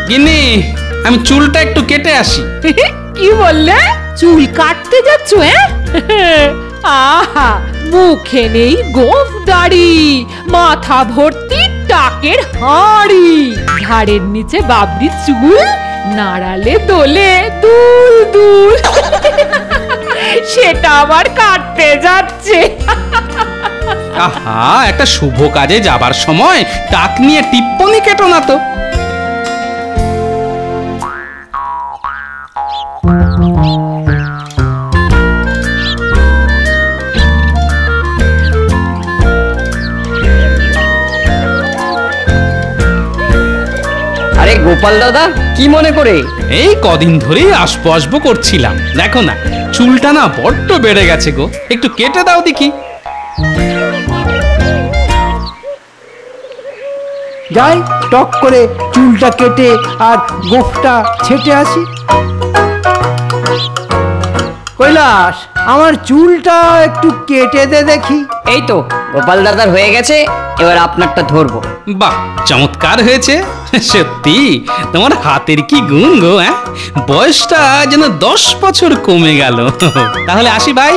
গিন্নি, আমি চুলটা একটু কেটে আসি। কি বললে? চুল কাটতে যাচ্ছ? আহা, মুখে নেই গোঁফ দাড়ি, মাথা ভর্তি টাকের হাঁড়ি, ঘাড়ের নিচে বাবরি চুল, নাড়ালে দোলে দুল দুল। সেটা আবার কাটতে যাচ্ছে। আহা, একটা শুভ কাজে যাবার সময় টাক নিয়ে টিপ্পনি কেটো না তো। আরে গোপাল দাদা, কি মনে করে? এই কদিন ধরেই আসবো আসবো করছিলাম, দেখো না চুলটা না বড্ড বেড়ে গেছে গো, একটু কেটে দাও দেখি। যাই টক করে চুলটা কেটে আর গোফটা ছেটে আসি। কৈলাস, আমার চুলটা একটু কেটে দে দেখি। এই তো গোপাল দাদার হয়ে গেছে, এবার আপনারটা ধরবো। বাহ, চমৎকার হয়েছে। সত্যি তোমার হাতের কি গুণ গো, হ্যাঁ? বয়সটা যেন 10 বছর কমে গেল। তাহলে আসি ভাই।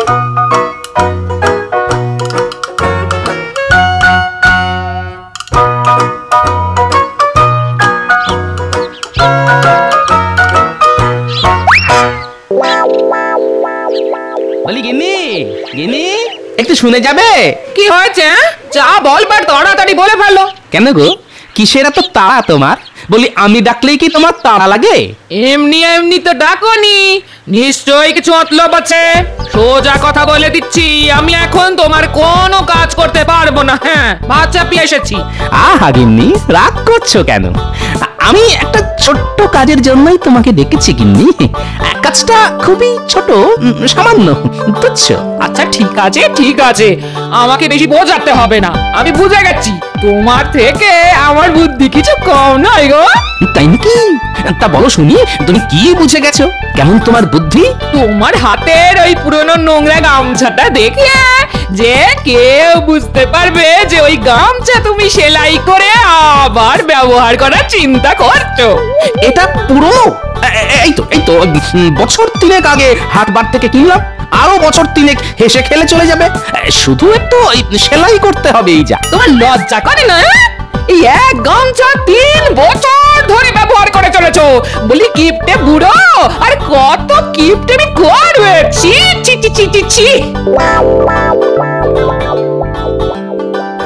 বলি গিন্নি, গিন্নি একটু শুনে যাবে? কি হয়েছে? যা বলবার তাড়াতাড়ি বলে ফেলো। কেন গো, কিসের এত তাড়া তোমার? বলি আমি ডাকলেই কি তোমার তাড়া লাগে? এমনি এমনি তো ডাকনি, নিশ্চয়ই কিছু মতলব আছে। সোজা কথা বলে দিচ্ছি, আমি এখন তোমার কোনো কাজ করতে পারবো না। হ্যাঁ, ভাত চাপিয়ে এসেছি। আহা গিন্নি, রাগ করছো কেন? আমি একটা ছোট্ট কাজের জন্যই তোমাকে ডেকেছি গিন্নি। কাজটা খুবই ছোট, সামান্য, তুচ্ছ। আচ্ছা ঠিক আছে ঠিক আছে, আমাকে বেশি বোঝাতে হবে না, আমি বুঝে গেছি। তোমার থেকে আমার বুদ্ধি কিছু কম নয় গো। তাই নাকি? তা বলো শুনি, তুমি কি বুঝে গেছো? কেমন তোমার বুদ্ধি? তোমার হাতের ওই পুরনো নোংরা গামছাটা দেখে যে কেউ বুঝতে পারবে যে ওই গামছা তুমি সেলাই করে আবার ব্যবহার করার চিন্তা করছো। এটা পুরনো? এই তো বছর 3 আগে হাটবার থেকে কিনলাম, আরো বছর 3 হেসে খেলে চলে যাবে। শুধু একটু সেলাই করতে হবে, এই যা। তোমার লজ্জা করে না? এই এক গামছা 3 বছর ধরে ব্যবহার করে চলেছো। বলি কিপটে বুড়ো, আর কত কিপটে আমি করবে। ছি ছি ছি ছি ছি ছি।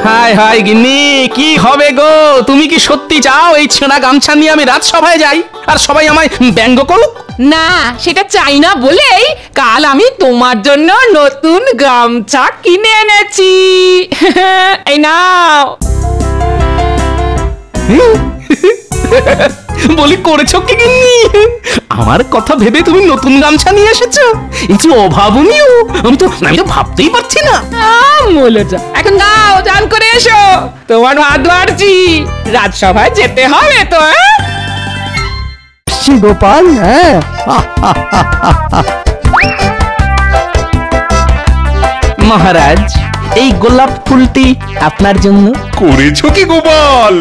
হাই হাই গিন্নি, কি হবে গো? তুমি কি সত্যি চাও এই ছেঁড়া গামছা নিয়ে আমি রাজসভায় যাই আর সবাই আমায় ব্যঙ্গ করুক? না, সেটা চাই না বলেই কাল আমি তোমার জন্য নতুন গামছা কিনে এনেছি। এই নাও। বলি করেছো কি গিন্নি? আমার কথা ভেবে তুমি নতুন গামছা নিয়ে এসেছো? এই যে অভাবনীয়, আমি তো ভাবতেই পারছি না। মূলত এখন যাও, চান করে এসো, তোমার ভাত বাড়ছি, রাজসভায় যেতে হবে তো। শ্রী গোপাল, হ্যাঁ। মহারাজ, এই গোলাপ ফুলটি আপনার জন্য। করেছো কি গোপাল?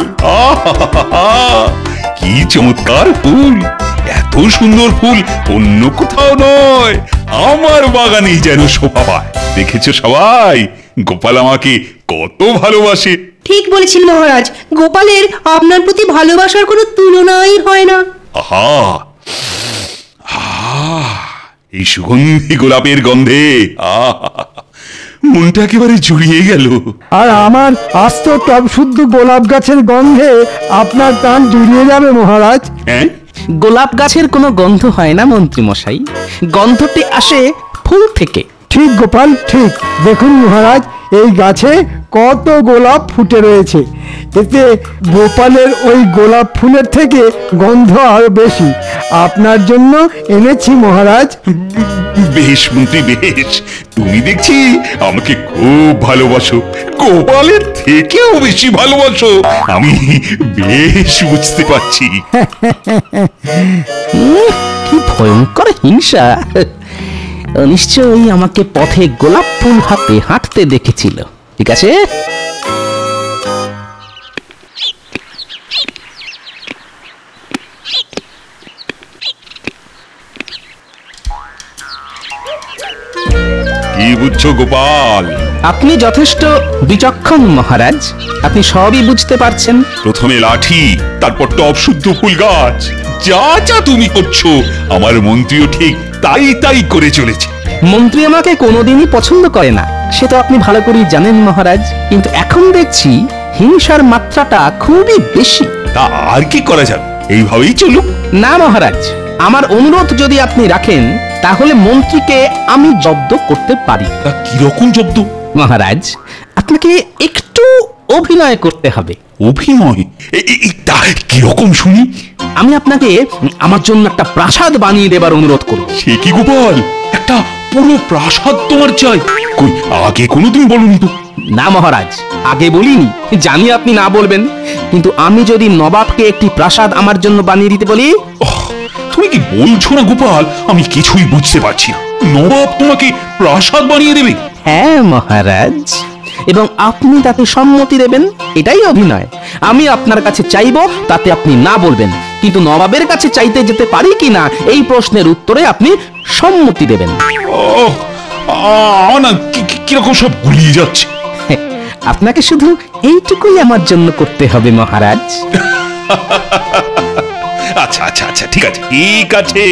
কি চমৎকার ফুল! এত সুন্দর ফুল অন্য কোথাও নয়, আমার বাগানেই যেন শোভা পায়। দেখেছো সবাই, গোপাল আমাকে কত ভালোবাসে। ঠিক বলেছেন মহারাজ, গোপালের আপনার প্রতি ভালোবাসার কোনো তুলনাই হয় না। আহা, এই সুগন্ধি গোলাপের গন্ধে মনটা একেবারে জুড়িয়ে গেল। আর আমার আস্ত টব শুদ্ধ গোলাপ গাছের গন্ধে আপনার প্রাণ জুড়িয়ে যাবে মহারাজ। হ্যাঁ, গোলাপ গাছের কোনো গন্ধ হয় না মন্ত্রী মশাই, গন্ধটি আসে ফুল থেকে। ঠিক গোপাল, ঠিক। দেখুন মহারাজ, এই গাছে কত গোলাপ ফুটে রয়েছে, এতে গোপালের ওই গোলাপ ফুলের থেকে গন্ধ আরো বেশি। আপনার জন্য এনেছি মহারাজ। বেশ মন্ত্রী বেশ, তুমি দেখছি আমাকে খুব ভালোবাসো, গোপালের থেকেও বেশি ভালোবাসো, আমি বেশ বুঝতে পারছি। কি ভয়ঙ্কর হিংসা! নিশ্চয়ই আমাকে পথে গোলাপ ফুল হাতে হাঁটতে দেখেছিল। ঠিক আছে, বুঝছো গোপাল? আপনি যথেষ্ট বিচক্ষণ মহারাজ, আপনি সবই বুঝতে পারছেন। প্রথমে লাঠি, তারপর টব শুদ্ধ ফুল গাছ। যা যা তুমি করছো আমার মন্ত্রীও ঠিক তাই তাই করে চলেছে। মন্ত্রী আমাকে কোনোদিনই পছন্দ করে না, সে তো আপনি ভালো করেই জানেন মহারাজ। কিন্তু এখন দেখছি হিংসার মাত্রাটা খুবই বেশি। তা আর কি করা যাবে, এইভাবেই চলুক। না মহারাজ, আমার অনুরোধ যদি আপনি রাখেন তাহলে মন্ত্রীকে আমি জব্দ করতে পারি। তা কিরকম জব্দ? মহারাজ, আপনাকে একটু অভিনয় করতে হবে। অভিনয়? তা কিরকম শুনি? আমি আপনাকে আমার জন্য একটা প্রাসাদ বানিয়ে দেবার অনুরোধ করব। সে কি গোপাল, একটা পুরো প্রাসাদ তোমার চাই? কই আগে কোনোদিন বলনি তো। না মহারাজ, আগে বলিনি, জানি আপনি না বলবেন। কিন্তু আমি যদি নবাবকে একটি প্রাসাদ আমার জন্য বানিয়ে দিতে বলি। তুমি কি বলছো না গোপাল? আমি কিছুই বুঝতে পারছি না। নবাব তোমাকে প্রাসাদ বানিয়ে দেবে? হ্যাঁ মহারাজ, এবং আপনি তাতে সম্মতি দেবেন, এটাই অভিনয়। আমি আপনার কাছে চাইবো, তাতে আপনি না বলবেন। কিন্তু নবাবের কাছে চাইতে যেতে পারি কিনা এই প্রশ্নের উত্তরে আপনি সম্মতি দেবেন। না কিরকম সব গুলিয়ে যাচ্ছে। আপনাকে শুধু এইটুকুই আমার জন্য করতে হবে মহারাজ। আচ্ছা আচ্ছা আচ্ছা, ঠিক আছে ঠিক আছে।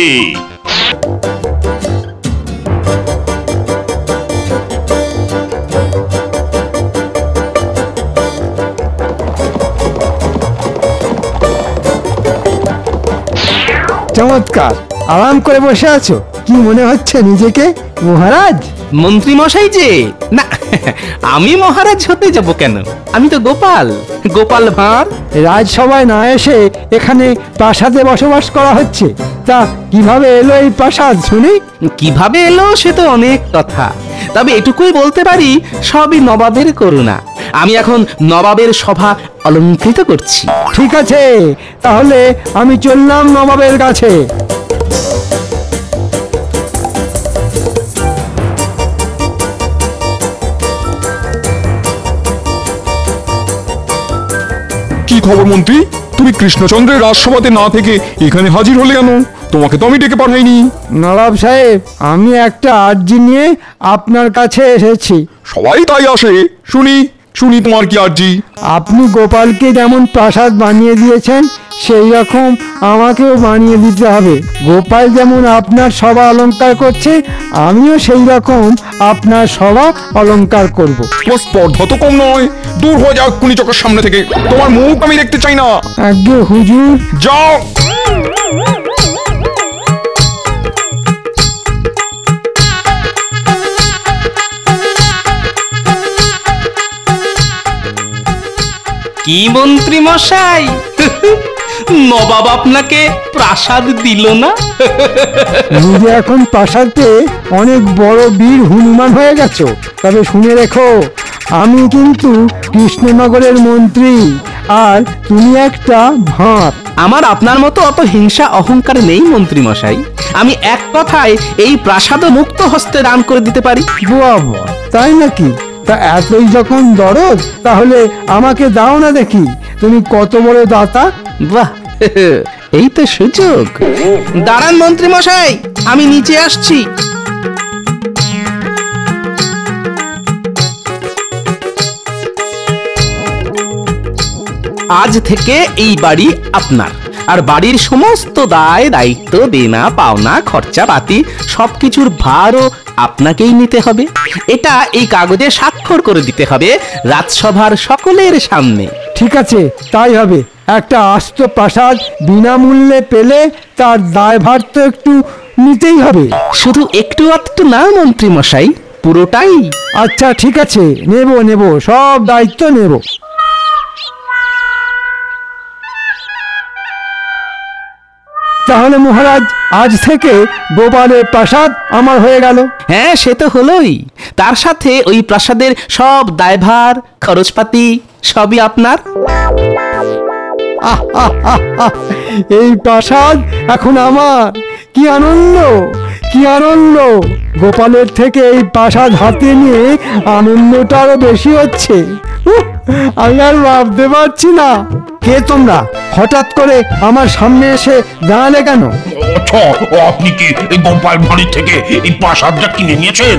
চমৎকার, আরাম করে বসে আছো। কি মনে হচ্ছে নিজেকে মহারাজ? মন্ত্রী মশাই যে না, আমি মহারাজ হতে যাব কেন? আমি তো গোপাল, গোপাল ভাঁড়। রাজসভায় না এসে এখানে প্রাসাদে বসবাস করা হচ্ছে। তা কিভাবে এলো এই প্রাসাদ শুনি? কিভাবে এলো সে তো অনেক কথা, তবে এটুকুই বলতে পারি সবই নবাবের করুণা। আমি এখন নবাবের সভা অলঙ্কৃত করছি। ঠিক আছে, তাহলে আমি চললাম নবাবের কাছে। কি খবর মন্ত্রী? তুমি কৃষ্ণচন্দ্রের রাজসভাতে না থেকে এখানে হাজির হলে কেন? তোমাকে তো আমি ডেকে পাঠাইনি। নবাব সাহেব, আমি একটা আর্জি নিয়ে আপনার কাছে এসেছি। সবাই তাই আসে। শুনি শুনি তোমার কি আর্জি? আপনি গোপালকে যেমন প্রাসাদ বানিয়ে দিয়েছেন সেই রকম আমাকেও বানিয়ে দিতে হবে। গোপাল যেমন আপনার সভা অলংকার করছে, আমিও সেই রকম আপনার সভা অলংকার করব। তোমার স্পর্ধা তো কম নয়। দূর হয়ে যাও কুনি চোখের সামনে থেকে, তোমার মুখ আমি দেখতে চাই না। আজ্ঞে হুজুর। যাও। কি মন্ত্রী মশাই, নবাব আপনাকে প্রাসাদ দিল না? নিজে এখন প্রাসাদ পেয়ে অনেক বড় বীর হনুমান হয়ে গেছো। তবে শুনে রেখো, আমি কিন্তু কৃষ্ণনগরের মন্ত্রী, আর তুমি একটা ভাঁড়। আমার আপনার মতো অত হিংসা অহংকার নেই মন্ত্রী মশাই। আমি এক কথায় এই প্রাসাদ মুক্ত হস্তে দান করে দিতে পারি। বাবা, তাই নাকি? তা এতই যখন দরদ, তাহলে আমাকে দাও না দেখি, তুমি কত বড় দাতা। বাহ, এই তো সুযোগ। দাঁড়ান মন্ত্রী মশাই, আমি নিচে আসছি। আজ থেকে এই বাড়ি আপনার, আর বাড়ির সমস্ত দায় দায়িত্ব, দেনা পাওনা, খরচাপাতি সবকিছুর ভারও আপনাকেই নিতে হবে। এটা এই কাগজে স্বাক্ষর করে দিতে হবে রাজসভার সকলের সামনে। ঠিক আছে, তাই হবে। একটা আস্ত প্রাসাদ বিনামূল্যে পেলে তার দায়ভার তো একটু নিতেই হবে। শুধু একটু আধটু না মন্ত্রী মশাই, পুরোটাই। আচ্ছা ঠিক আছে, নেব নেব, সব দায়িত্ব নেব। তাহলে মহারাজ, আজ থেকে গোপালের প্রাসাদ আমার হয়ে গেল। হ্যাঁ, সে তো হলোই। তার সাথে ওই প্রাসাদের সব দায়ভার, খরচপাতি সবই আপনার। আহ, আহ, আহ, আহ, এই প্রাসাদ এখন আমার। কি আনন্দ, কি আনন্দ! গোপালের থেকে এই প্রাসাদ হাতে নিয়ে আনন্দটা আরো বেশি হচ্ছে। আমি আর ভাবতে পারছি না। কে তোমরা? হঠাৎ করে আমার সামনে এসে দাঁড়ালে কেন? আচ্ছা, আপনি কি এই গোপাল ভাঁড়ের থেকে এই প্রাসাদটা কিনে নিয়েছেন?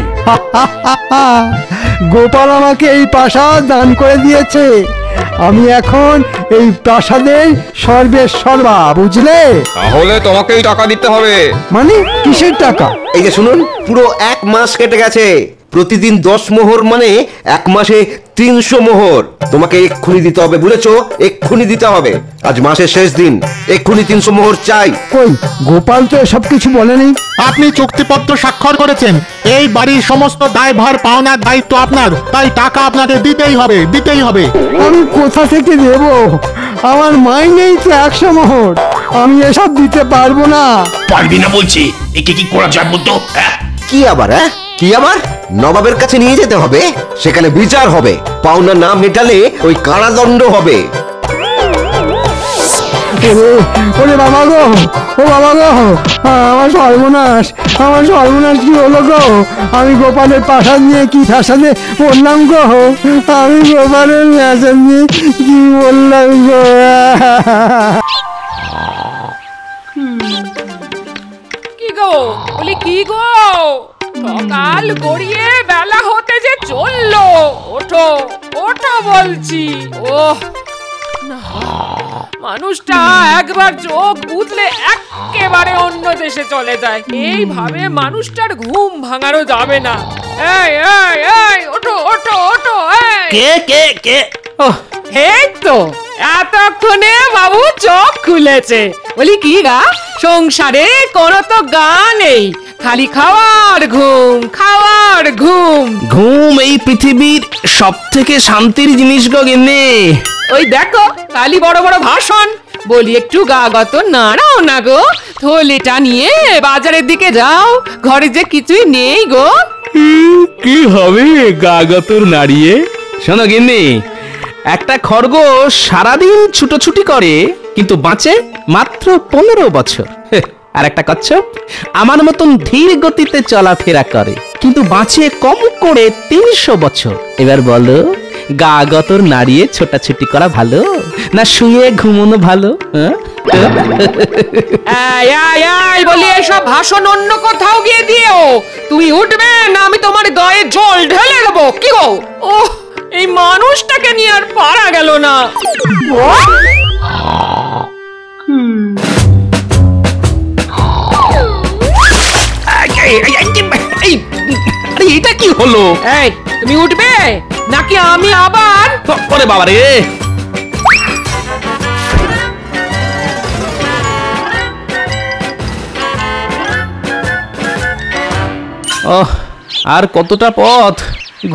গোপাল আমাকে এই প্রাসাদ দান করে দিয়েছে। আমি এখন এই প্রাসাদের সর্বেসর্বা, বুঝলে? তাহলে তোমাকেই টাকা দিতে হবে। মানে কিসের টাকা? এই যে শুনুন, পুরো 1 মাস কেটে গেছে। প্রতিদিন 10 মোহর মানে 1 মাসে 300 মোহর তোমাকে এক্ষুনি দিতে হবে, বুঝেছো? এক্ষুনি দিতে হবে। আজ মাসের শেষ দিন, এক্ষুনি 300 মোহর চাই। কই, গোপাল তো এসব কিছু বলেনি। আপনি চুক্তিপত্র স্বাক্ষর করেছেন, এই বাড়ির সমস্ত দায়ভার পাওনার দায়িত্ব আপনার, তাই টাকা আপনাকে দিতেই হবে, দিতেই হবে। আমি কোথা থেকে দেব? আমার মাইনেই তো 100 মোহর। আমি এসব দিতে পারবো না। পারবি না বলছি, একে কি করা যায় বলতো? কি আবার? কি আবার? নবাবের কাছে নিয়ে যেতে হবে, সেখানে বিচার হবে। পাওনা না মেটালে ওই কারাদণ্ড হবে। ওরে বাবা গো, ও বাবা গো, আমার সর্বনাশ, আমার সর্বনাশ কি হলো গো? আমি গোপালের প্রাসাদ নিয়ে কি ঠাসাতে বললাম গো? আমি গোপালের প্রাসাদ নিয়ে কি বললাম গো? কি গো বলি, কি গো? সকাল গড়িয়ে বেলা হতে যে চললো। ওঠো ওঠো বলছি। ওহ না, মানুষটা একবার চোখ বুঝলে একেবারে অন্য দেশে চলে যায়। এইভাবে মানুষটার ঘুম ভাঙানো যাবে না। এই এই এই, ওঠো ওঠো ওঠো। কে কে কে? ওহ, এই তো এতক্ষণে বাবু চোখ খুলেছে। বলি কি গা, সংসারে কোনো তো গা নেই, খালি খাওয়ার ঘুম, খাওয়ার ঘুম। ঘুম এই পৃথিবীর সব থেকে শান্তির জিনিস গো গিন্নি। ওই দেখো খালি বড় বড় ভাষণ। বলি একটু গা গত নাড়াও না গো, থলিটা নিয়ে বাজারের দিকে যাও, ঘরে যে কিছুই নেই গো। কি হবে গাগতর নাড়িয়ে? শোনো গিন্নি, একটা খরগোশ সারাদিন ছুটোছুটি করে কিন্তু বাঁচে মাত্র 15 বছর। আর একটা কচ্ছপ আমার মতন ধীর গতিতে চলাফেরা করে কিন্তু বাঁচে কম করে 300 বছর। এবার বলো, গা গতর নাড়িয়ে ছোটাছুটি করা ভালো না শুয়ে ঘুমানো ভালো? বলি এসব ভাষণ অন্য কোথাও গিয়ে দিও। তুমি উঠবে না আমি তোমার গায়ে জল ঢেলে দেবো। কি গো, ও এই মানুষটাকে নিয়ে আর পারা গেল না। এটা কি হলো? এই তুমি উঠবে নাকি আমি আবার? ওরে বাবা রে! ওহ, আর কতটা পথ?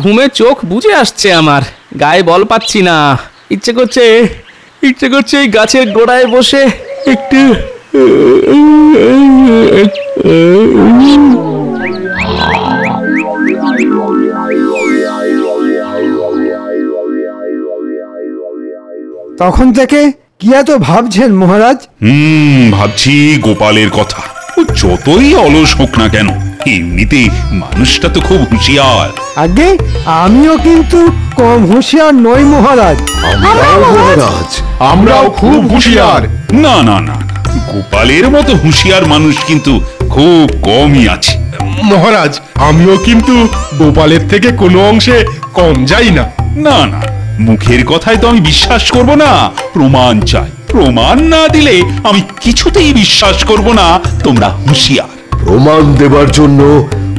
ঘুমে চোখ বুজে আসছে আমার, গায়ে বল পাচ্ছি না। ইচ্ছে করছে এই গাছের গোড়ায় বসে একটু তখন থেকে কি এত ভাবছেন মহারাজ? ভাবছি গোপালের কথা। ও যতই অলস হোক না কেন, এমনিতে মানুষটা তো খুব হুঁশিয়ার। আগে আমিও কিন্তু কম হুঁশিয়ার নই মহারাজ। আমরাও খুব হুঁশিয়ার। না না না, গোপালের মতো হুঁশিয়ার মানুষ কিন্তু খুব কমই আছে। মহারাজ, আমিও কিন্তু গোপালের থেকে কোনো অংশে কম যাই না। না না, মুখের কথায় তো আমি বিশ্বাস করব না, প্রমাণ চাই। প্রমাণ না দিলে আমি কিছুতেই বিশ্বাস করব না তোমরা হুঁশিয়ার। প্রমাণ দেবার জন্য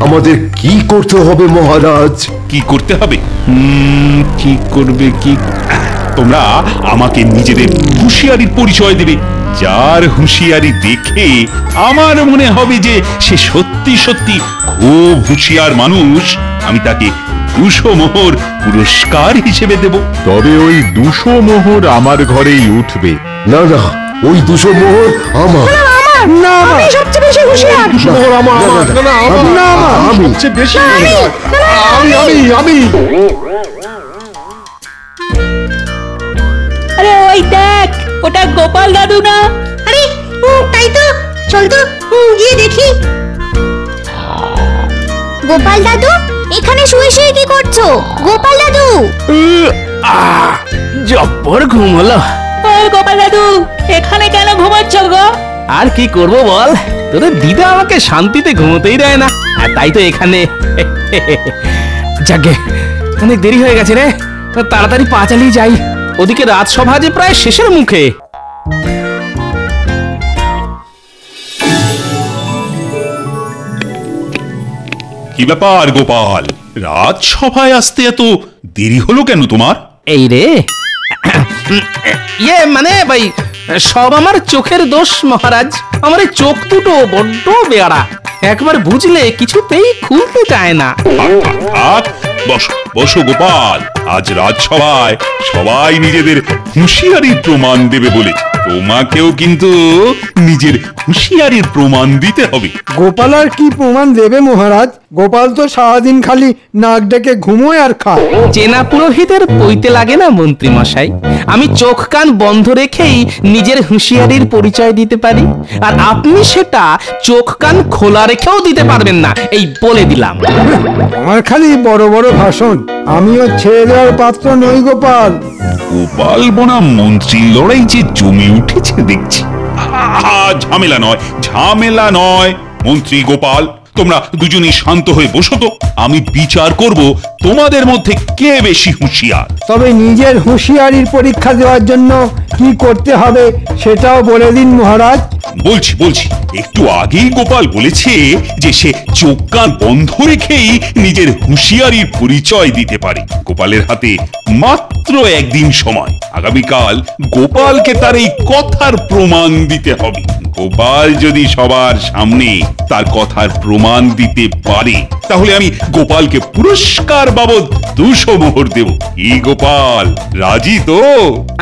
আমাদের কি করতে হবে মহারাজ? কি করতে হবে? কি করবে? কি তোমরা আমাকে নিজেদের হুঁশিয়ারির পরিচয় দেবে। যার হুঁশিয়ারি দেখে আমার মনে হবে যে সে সত্যি সত্যি খুব হুঁশিয়ার মানুষ, আমি তাকে 200 মোহর পুরস্কার হিসেবে দেব। তবে ওই 200 মোহর আমার ঘরেই উঠবে। না না, ওই 200 মোহর আমার। না, আমি সবচেয়ে বেশি হুঁশিয়ার। 200 মোহর আমার। না না, আমি সবচেয়ে বেশি হুঁশিয়ার। আমি আরে ওই দেখ, ওটা গোপাল দাদু না? আরে তাই তো, চল তো গিয়ে দেখি। গোপাল দাদু, এখানে শুয়ে শুয়ে কি করছো গোপাল দাদু? জব্বর ঘুম হলো। গোপাল দাদু এখানে কেন ঘুমাচ্ছ গো? আর কি করব বল, তোদের দিদা আমাকে শান্তিতে ঘুমোতেই দেয় না, আর তাই তো এখানে। যাকে অনেক দেরি হয়ে গেছে রে, তাড়াতাড়ি পা চালিয়ে যাই, ওদিকে রাজসভা যে প্রায় শেষের মুখে। কি ব্যাপার গোপাল, রাজসভায় আসতে এত দেরি হলো কেন তোমার? এই রে, মানে ভাই, সব আমার চোখের দোষ মহারাজ। আমার এই চোখ দুটো বড্ড বেয়ারা, একবার বুঝলে কিছুতেই খুলতে চায় না। বসো বসো গোপাল, আজ রাজসভায় সবাই নিজেদের হুঁশিয়ারির প্রমাণ দেবে বলেছে, তোমাকেও কিন্তু নিজের হুঁশিয়ারির প্রমাণ দিতে হবে। গোপাল আর কি প্রমাণ দেবে মহারাজ? গোপাল তো সারাদিন খালি নাক ডেকে ঘুমোয় আর খায়। চেনা পুরোহিতের পইতে লাগে না মন্ত্রী মশাই, আমি চোখ কান বন্ধ রেখেই নিজের হুঁশিয়ারির পরিচয় দিতে পারি, আর আপনি সেটা চোখ কান খোলা রেখেও দিতে পারবেন না, এই বলে দিলাম। আমার খালি বড় বড় ভাষণ, আমিও ছেড়ে দেওয়ার পাত্র নই গোপাল। গোপাল বনাম মন্ত্রীর লড়াই যে জমে উঠেছে দেখছি। ঝামেলা নয়, ঝামেলা নয়। মন্ত্রী গোপাল, তোমরা দুজনেই শান্ত হয়ে বসো তো, আমি বিচার করব তোমাদের মধ্যে কে বেশি হুঁশিয়ার। তবে নিজের হুঁশিয়ারির পরীক্ষা দেওয়ার জন্য কি করতে হবে সেটাও বলে দিন মহারাজ। বলছি বলছি, একটু আগেই গোপাল বলেছে যে সে চোখ কান বন্ধ রেখেই নিজের হুঁশিয়ারির পরিচয় দিতে পারে। গোপালের হাতে মাত্র একদিন সময়, আগামীকাল গোপালকে তার এই কথার প্রমাণ দিতে হবে। গোপাল যদি সবার সামনে তার কথার প্রমাণ দিতে পারে, তাহলে আমি গোপালকে পুরস্কার বাবদ 200 মোহর দেব। এই গোপাল রাজি তো?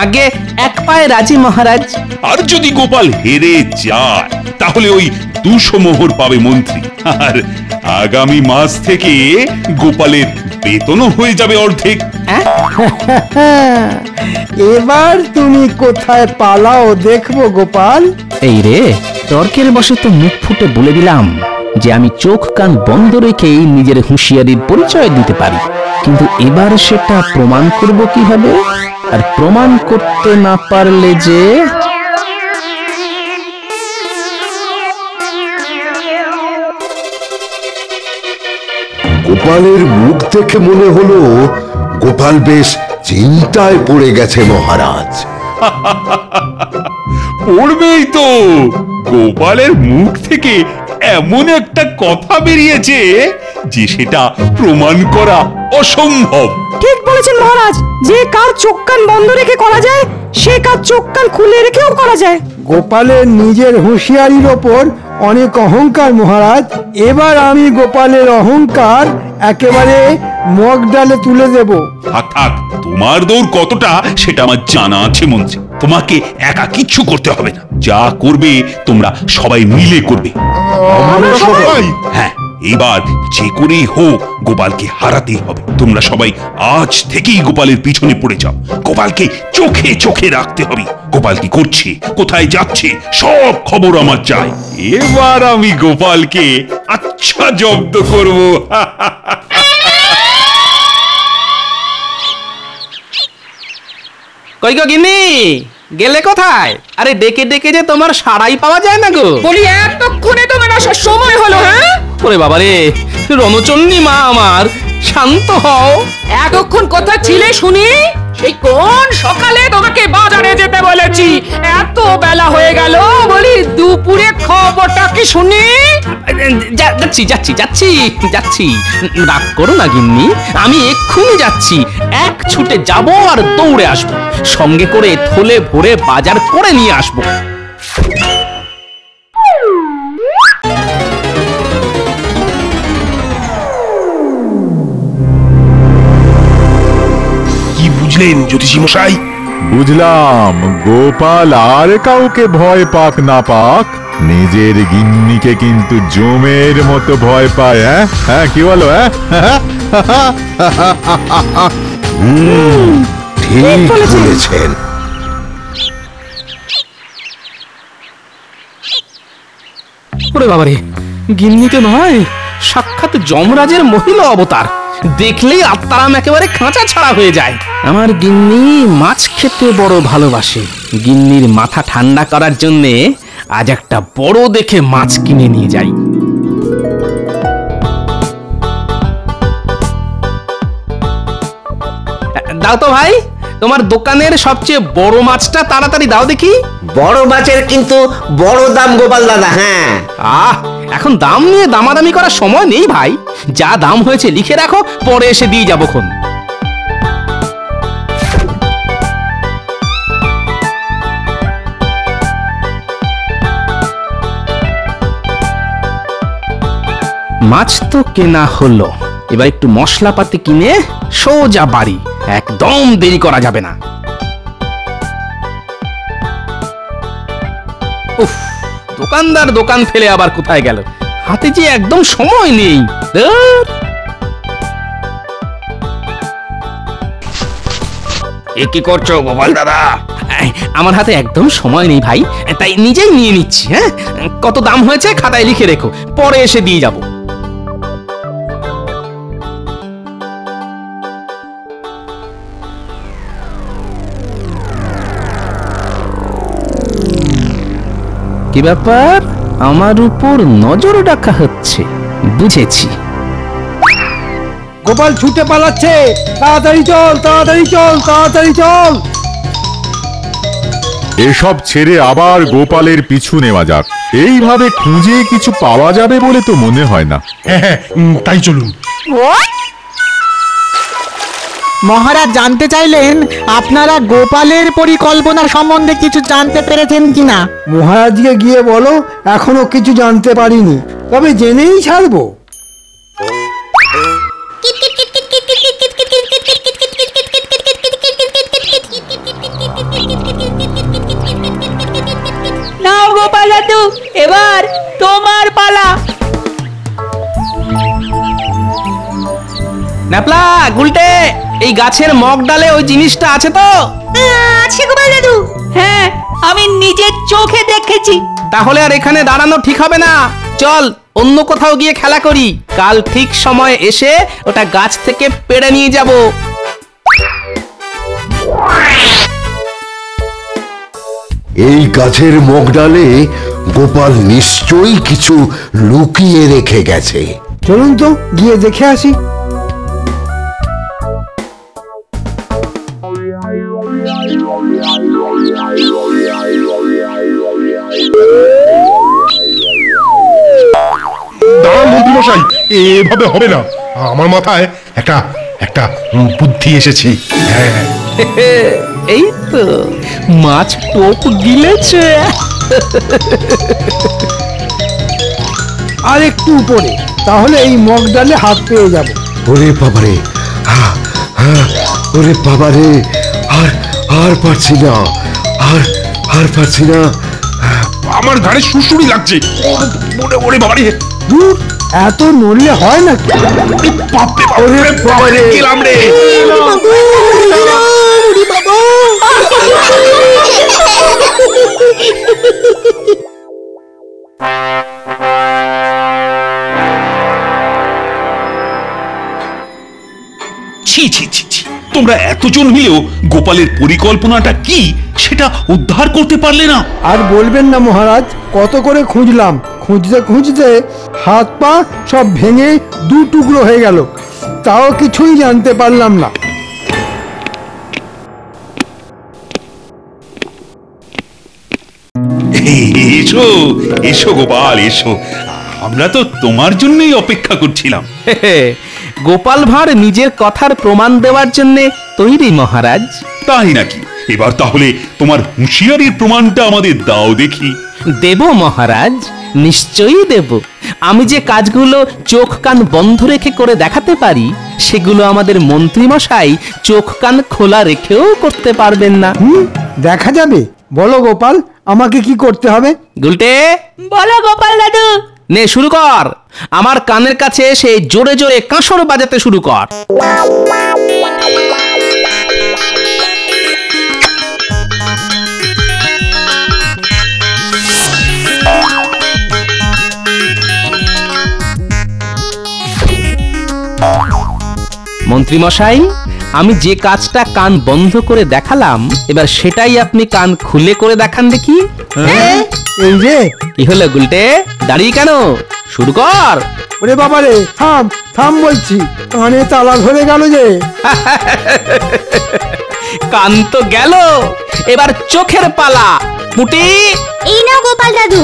আগে এক পায়ে রাজি মহারাজ। আর যদি গোপাল হেরে যায়, তাহলে ওই 200 মোহর পাবে মন্ত্রী, আর আগামী মাস থেকে গোপালের বেতনও হয়ে যাবে অর্ধেক। এবার তুমি কোথায় পালাও দেখবো গোপাল। এই রে, তর্কের বশে তো মুখ ফুটে বলে দিলাম যে আমি চোখ কান বন্ধ রেখেই নিজের হুঁশিয়ারির পরিচয় দিতে পারি, কিন্তু এবার সেটা প্রমাণ করব কিভাবে? আর প্রমাণ করতে না পারলে যে গোপালের মুখ দেখে মনে হলো গোপাল বেশ চিন্তায় পড়ে গেছে মহারাজ। পড়বেই তো, গোপালের মুখ থেকে এমন একটা কথা বেরিয়েছে যে সেটা প্রমাণ করা অসম্ভব। ঠিক বলেছেন মহারাজ, যে কাজ চোখ কান বন্ধ রেখে করা যায় সে কাজ চোখ কান খুলে রেখেও করা যায়। গোপালের নিজের হুঁশিয়ারির ওপর অনেক অহংকার মহারাজ। এবার আমি গোপালের অহংকার একেবারে মগ ডালে তুলে দেব। থাক থাক, তোমার দৌড় কতটা সেটা আমার জানা আছে মন্ত্রী, তোমাকে একা কিচ্ছু করতে হবে না, যা করবে তোমরা সবাই মিলে করবে। হ্যাঁ, এবার যে করেই হোক গোপালকে হারাতেই হবে। তোমরা সবাই আজ থেকেই গোপালের পিছনে পড়ে যাও, গোপালকে চোখে চোখে রাখতে হবে। গোপাল কি করছে, কোথায় যাচ্ছে, সব খবর আমার চাই। এবার আমি গোপালকে আচ্ছা জব্দ করব। কই গো গিন্নি, গেলে কোথায়? আরে ডেকে ডেকে যে তোমার সাড়াই পাওয়া যায় না গো। বলি এতক্ষণে তোমার আসার সময় হলো? হ্যাঁ, ওরে বাবারে, রণচন্ডী মা আমার, শান্ত হও। এতক্ষণ কোথায় ছিলে শুনি? সেই কোন সকালে তোমাকে বাজারে যেতে বলেছি, এত বেলা হয়ে গেল, বলি দুপুরে খবরটা কি শুনি? যাচ্ছি যাচ্ছি যাচ্ছি যাচ্ছি, রাগ করো না গিন্নি, আমি এক্ষুনি যাচ্ছি। এক ছুটে যাব আর দৌড়ে আসবো, সঙ্গে করে থলে ভরে বাজার করে নিয়ে আসবো। কি বুঝলেন জ্যোতিষী মশাই? বুঝলাম, গোপাল আর কাউকে ভয় পাক না পাক, নিজের গিন্নিকে কিন্তু জমের মতো ভয় পায়। হ্যাঁ, কি বলো? ঠিক বলেছেন। ওরে বাবারে, গিন্নি তো নয়, সাক্ষাৎ যমরাজের মহিলা অবতার। দেখলেই আত্মারাম একেবারে খাঁচা ছাড়া হয়ে যায়। আমার গিন্নি মাছ খেতে বড় ভালোবাসে। গিন্নির মাথা ঠান্ডা করার জন্যে আজ একটা বড় দেখে মাছ কিনে নিয়ে যাই। দাও তো ভাই, তোমার দোকানের সবচেয়ে বড় মাছটা তাড়াতাড়ি দাও দেখি। বড় মাছের কিন্তু বড় দাম গোপাল দাদা। হ্যাঁ, এখন দাম নিয়ে দামাদামি করার সময় নেই ভাই। যা দাম হয়েছে লিখে রাখো, পরে এসে দিয়ে যাবো খন। মাছ তো কেনা হলো, এবার একটু মশলাপাতি কিনে সোজা বাড়ি। একদম দেরি করা যাবে না। উফ, দোকানদার দোকান ফেলে আবার কোথায় গেল? হাতে যে একদম সময় নেই। এ কি করছো গোপাল দাদা? আমার হাতে একদম সময় নেই ভাই, তাই নিজেই নিয়ে নিচ্ছি। হ্যাঁ, কত দাম হয়েছে খাতায় লিখে রেখো, পরে এসে দিয়ে যাব। কি ব্যাপার, আমার উপর নজর রাখা হচ্ছে? বুঝেছি। গোপাল ছুটে পালাচ্ছে, তাড়াতাড়ি চল, তাড়াতাড়ি চল, তাড়াতাড়ি চল। এসব ছেড়ে আবার গোপালের পিছু নেওয়া যাক। এইভাবে খুঁজে কিছু পাওয়া যাবে বলে তো মনে হয় না। হ্যাঁ, তাই চলুন। মহারাজ জানতে চাইলেন আপনারা গোপালের পরিকল্পনা সম্বন্ধে কিছু জানতে পেরেছেন কিনা। মহারাজকে গিয়ে বলো এখনো কিছু জানতে পারিনি, তবে জেনেই ছাড়বো। নাও গোপাল দাদু, এবার তোমার পালা। ন্যাপলা, গুলটে, এই গাছের মগ ডালে ওই জিনিসটা আছে তো? আছে গোপাল দাদু। হ্যাঁ, আমি নিজের চোখে দেখেছি। তাহলে আর এখানে দাঁড়ানো ঠিক হবে না। চল অন্য কোথাও গিয়ে খেলা করি। কাল ঠিক সময় এসে ওটা গাছ থেকে পেড়ে নিয়ে যাব। এই গাছের মগডালে গোপাল নিশ্চয়ই কিছু লুকিয়ে রেখে গেছে। চলুন তো গিয়ে দেখে আসি। দাঁড়ান মন্ত্রীমশাই, এভাবে হবে না। আমার মাথায় একটা একটা বুদ্ধি এসেছে। হ্যাঁ, এই তো মাছ টোপ গিলেছে। আর একটু উপরে, তাহলে এই মগ ডালে হাত পেয়ে যাব। ওরে বাবারে, ওরে বাবারে, আর আর পারছি না, আর পারছি না। আমার ঘাড়ে সুড়সুড়ি লাগছে। ওরে বাবারে, দূর, এত নড়লে হয় নাকি? ওরে বাবারে, গেলাম রে। ছি ছি ছি ছি, তোমরা এতজন মিলেও গোপালের পরিকল্পনাটা কি সেটা উদ্ধার করতে পারলে না। আর বলবেন না মহারাজ, কত করে খুঁজলাম, খুঁজতে খুঁজতে হাত পা সব ভেঙে দু টুকরো হয়ে গেল, তাও কিছুই জানতে পারলাম না। এসো এসো গোপাল, এসো। আমরা তো তোমার জন্যই অপেক্ষা করছিলাম। গোপাল ভাঁড় নিজের কথার প্রমাণ দেওয়ার জন্য তৈরি মহারাজ। তাই নাকি? এবার তাহলে তোমার হুঁশিয়ারির প্রমাণটা আমাদের দাও দেখি। দেব মহারাজ, নিশ্চয়ই দেব। আমি যে কাজগুলো চোখ কান বন্ধ রেখে করে দেখাতে পারি, সেগুলো আমাদের মন্ত্রী মশাই চোখ কান খোলা রেখেও করতে পারবেন না। দেখা যাবে। বলো গোপাল, আমাকে কি করতে হবে? গুলটে, বলো গোপাল দাদু। নে শুরু কর। আমার কানের কাছে এসে জোরে জোরে কাঁসর বাজাতে শুরু কর। মন্ত্রী মশাই, আমি যে কাজটা কান বন্ধ করে দেখালাম এবার সেটাই আপনি কান খুলে করে দেখান দেখি। এই যে, কি হলো গুলটে, দাঁড়িয়ে কেন? শুরু কর। ওরে বাবারে, থাম থাম বলছি, কানে তালা ধরে গেল যে। কান তো গেল, এবার চোখের পালা। পুটি, এই নাও গোপাল দাদু।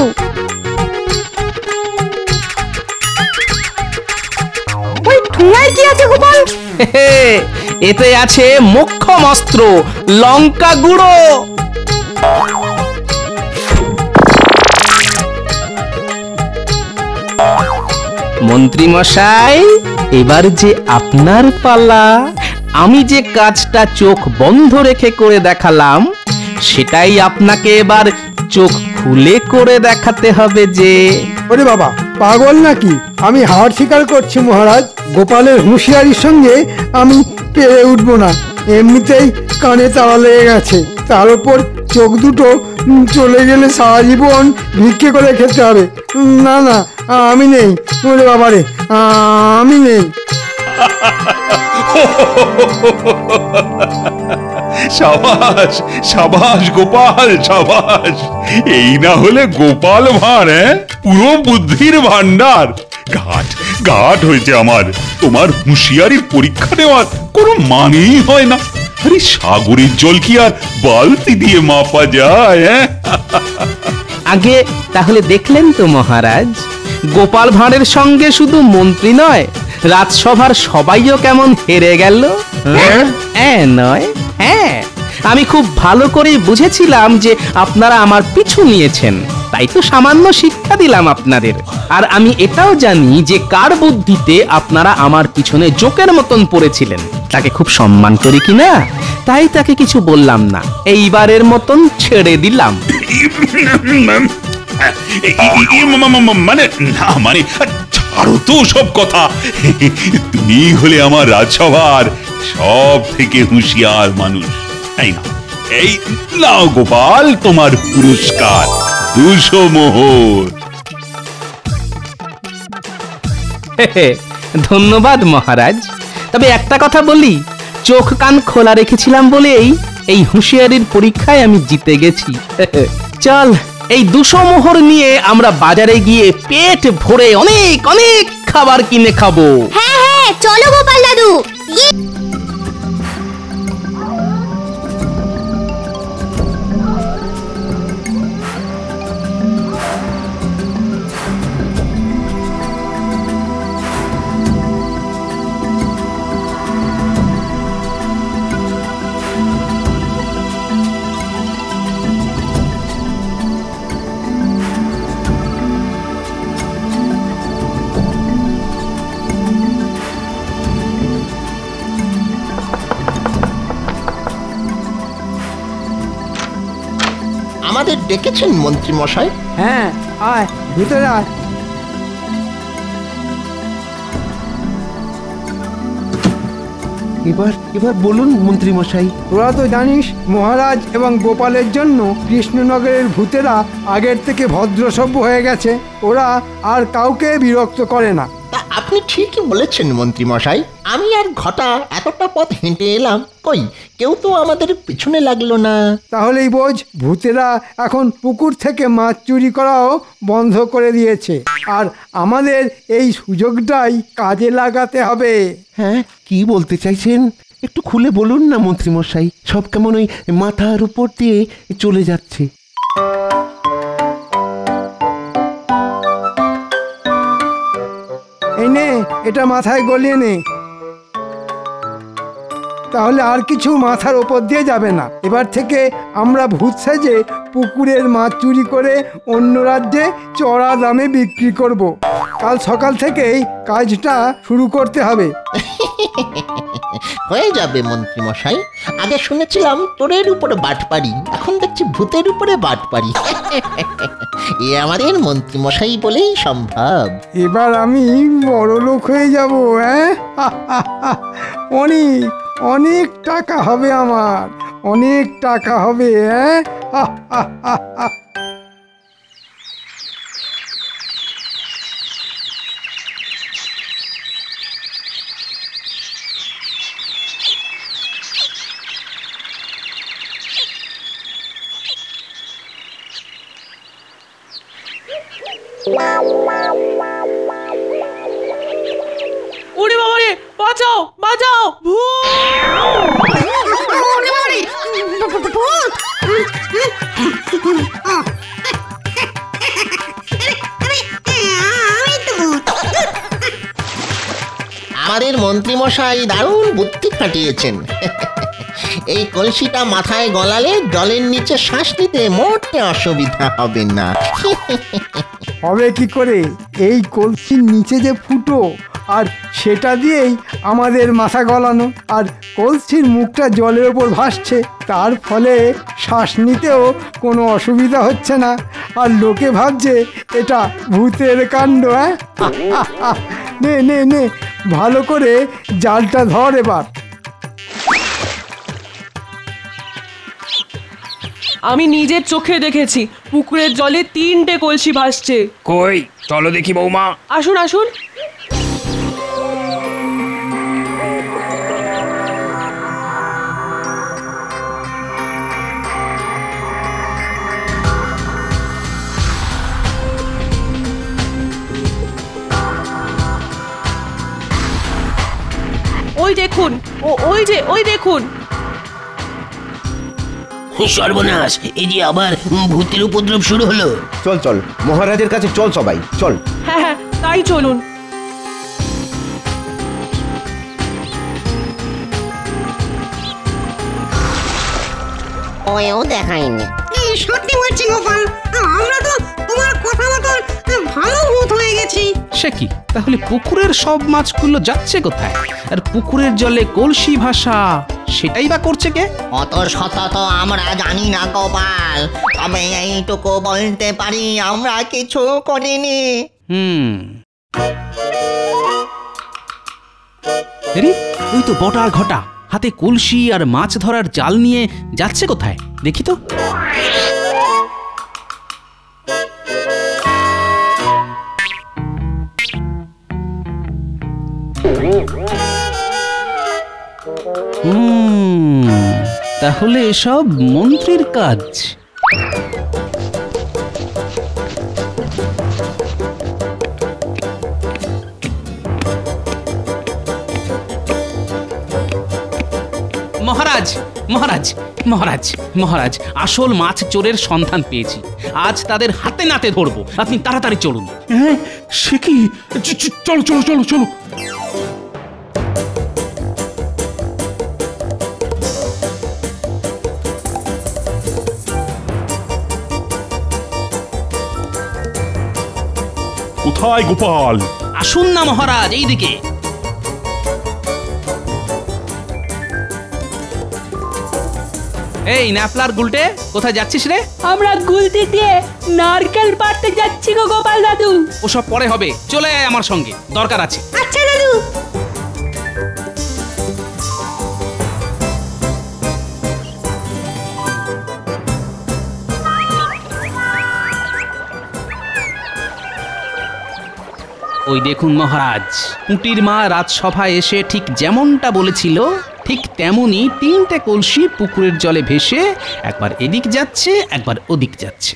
ওই ঠোঙায় কি আছে গোপাল? এতে আছে মোক্ষম অস্ত্র, লঙ্কা গুঁড়ো। মন্ত্রী মশাই, এবার যে আপনার পালা। আমি যে কাজটা চোখ বন্ধ রেখে করে দেখালাম সেটাই আপনাকে এবার চোখ খুলে করে দেখাতে হবে যে। ওরে বাবা, পাগল নাকি? আমি হার স্বীকার করছি মহারাজ, গোপালের হুঁশিয়ারির সঙ্গে আমি পেরে উঠবো না। এমনিতেই কানে তালা লেগে গেছে, তার উপর চোখ দুটো চলে গেলে সারা জীবন ভিক্ষে করে খেতে হবে। না না, আমি নেই। ওরে বাবারে, আমি নেই। সাবাস সাবাস গোপাল, সাবাস। এই না হলে গোপাল ভাঁড়, পুরো বুদ্ধির ভান্ডার। ঘাট ঘাট হয়েছে আমার। তোমার হুঁশিয়ারির পরীক্ষা নেওয়ার কোনো মানেই হয় না। আরে সাগরের জল কি আর বালতি দিয়ে মাপা যায়? আগে তাহলে দেখলেন তো মহারাজ, গোপাল ভাঁড়ের সঙ্গে শুধু মন্ত্রী নয়, রাজসভার সবাইও কেমন হেরে গেল। নয়, হ্যাঁ, আমি খুব ভালো করেই বুঝেছিলাম যে আপনারা আমার পিছু নিয়েছেন, তাই তো সামান্য শিক্ষা দিলাম আপনাদের। আর আমি এটাও জানি যে কার বুদ্ধিতে আপনারা আমার পিছনে জোকের মতন পড়েছিলেন, তাকে খুব সম্মান করি কিনা, তাই তাকে কিছু বললাম না। এইবারের মতন ছেড়ে দিলাম। মানে না, মানে ছাড়ো তো সব কথা। তুমি হলে আমার রাজসভার সব থেকে হুঁশিয়ার মানুষ, তাই না? এই নাও গোপাল, তোমার পুরস্কার 200 মোহর। ধন্যবাদ মহারাজ। তবে একটা কথা বলি, চোখ কান খোলা রেখেছিলাম বলেই এই হুঁশিয়ারির পরীক্ষায় আমি জিতে গেছি। চল, এই 200 মোহর নিয়ে আমরা বাজারে গিয়ে পেট ভরে অনেক অনেক খাবার কিনে খাবো। হ্যাঁ হ্যাঁ, চলো গোপাল দাদু। আমাদের ডেকেছেন মন্ত্রী মশাই? হ্যাঁ, আয় ভিতরে আয়। এবার বলুন মন্ত্রী মশাই। তোরা তো জানিস মহারাজ এবং গোপালের জন্য কৃষ্ণনগরের ভূতেরা আগের থেকে ভদ্রসভ্য হয়ে গেছে। ওরা আর কাউকে বিরক্ত করে না। তা আপনি ঠিকই বলেছেন মন্ত্রী মশাই। আমি আর ঘটা এতটা পথ হেঁটে এলাম, কই কেউ তো আমাদের পিছনে লাগলো না। তাহলেই বোঝ, ভূতেরা এখন পুকুর থেকে মাছ চুরি করাও বন্ধ করে দিয়েছে। আর আমাদের এই সুযোগটাই কাজে লাগাতে হবে। হ্যাঁ, কি বলতে চাইছেন একটু খুলে বলুন না মন্ত্রী মশাই। সব কেমন ওই মাথার উপর দিয়ে চলে যাচ্ছে। এই নে, এটা মাথায় গলিয়ে নে, তাহলে আর কিছু মাথার ওপর দিয়ে যাবে না। এবার থেকে আমরা ভূত সেজে পুকুরের মাছ চুরি করে অন্য রাজ্যে চড়া দামে বিক্রি করব। কাল সকাল থেকেই কাজটা শুরু করতে হবে। হয়ে যাবে মন্ত্রী মশাই। আগে শুনেছিলাম তোরের উপরে বাটপাড়ি, এখন দেখছি ভূতের উপরে বাটপাড়ি। এ আমাদের মন্ত্রী মশাই বলেই সম্ভব। এবার আমি বড় লোক হয়ে যাব। হ্যাঁ, অনেক অনেক টাকা হবে আমার, অনেক টাকা হবে। হ্যাঁ, ওরে বাবা রে, বাঁচাও বাঁচাও, আমাদের মন্ত্রী মশাই দারুণ বুদ্ধি খাটিয়েছেন। এই কলসিটা মাথায় গলালে জলের নিচে শ্বাস নিতে মোটে অসুবিধা হবে না। হবে কি করে? এই কলসির নিচে যে ফুটো, আর সেটা দিয়েই আমাদের মাথা গলানো, আর কলসির মুখটা জলের ওপর ভাসছে, তার ফলে শ্বাস নিতেও কোনো অসুবিধা হচ্ছে না, আর লোকে ভাবছে এটা ভূতের কাণ্ড। হ্যাঁ, নে নে নে, ভালো করে জালটা ধর এবার। আমি নিজের চোখে দেখেছি পুকুরের জলে 3টে কলসি ভাসছে। কই চলো দেখি বৌমা। আসুন আসুন। ওই দেখুন, ওই দেখুন। সর্বনাশ, এই যে আবার ভূতের উপদ্রব শুরু হলো। চল চল মহারাজের কাছে চল, সবাই চল। হ্যাঁ হ্যাঁ, তাই চলুন। ওও দেখায়নি। সত্যি বলছি গোপাল, আমরা তো তোমার কথা মতো ভালো ভূত হয়ে গেছি। সে কি, তাহলে পুকুরের সব মাছগুলো যাচ্ছে কোথায়? আর পুকুরের জলে কলসি ভাষা, সেটাই বা করছে কে? অত শত তো আমরা জানি না গোপাল, তবে এইটুকু বলতে পারি আমরা কিছু করিনি। ওই তো বটা আর ঘটা হাতে কলসি আর মাছ ধরার জাল নিয়ে যাচ্ছে কোথায় দেখি তো। তাহলে এসব মন্ত্রীর কাজ। মহারাজ মহারাজ মহারাজ মহারাজ, আসল মাছ চোরের সন্ধান পেয়েছি। আজ তাদের হাতে নাতে ধরবো, আপনি তাড়াতাড়ি চলুন। হ্যাঁ, সে কি? চলো চলো চলো চলো। কোথায় গোপাল? আসুন না মহারাজ, এইদিকে। এই ন্যাপলার গুলটে, কোথায় যাচ্ছিস রে? আমরা গুলতি দিয়ে নারকেল পাড়তে যাচ্ছি গো গোপাল দাদু। ওসব পরে হবে, চলে আয় আমার সঙ্গে, দরকার আছে। আচ্ছা দাদু। ওই দেখুন মহারাজ, পুঁটির মা রাজসভায় এসে ঠিক যেমনটা বলেছিল, ঠিক তেমনি 3টে কলসি পুকুরের জলে ভেসে একবার এদিক যাচ্ছে, একবার ওদিক যাচ্ছে।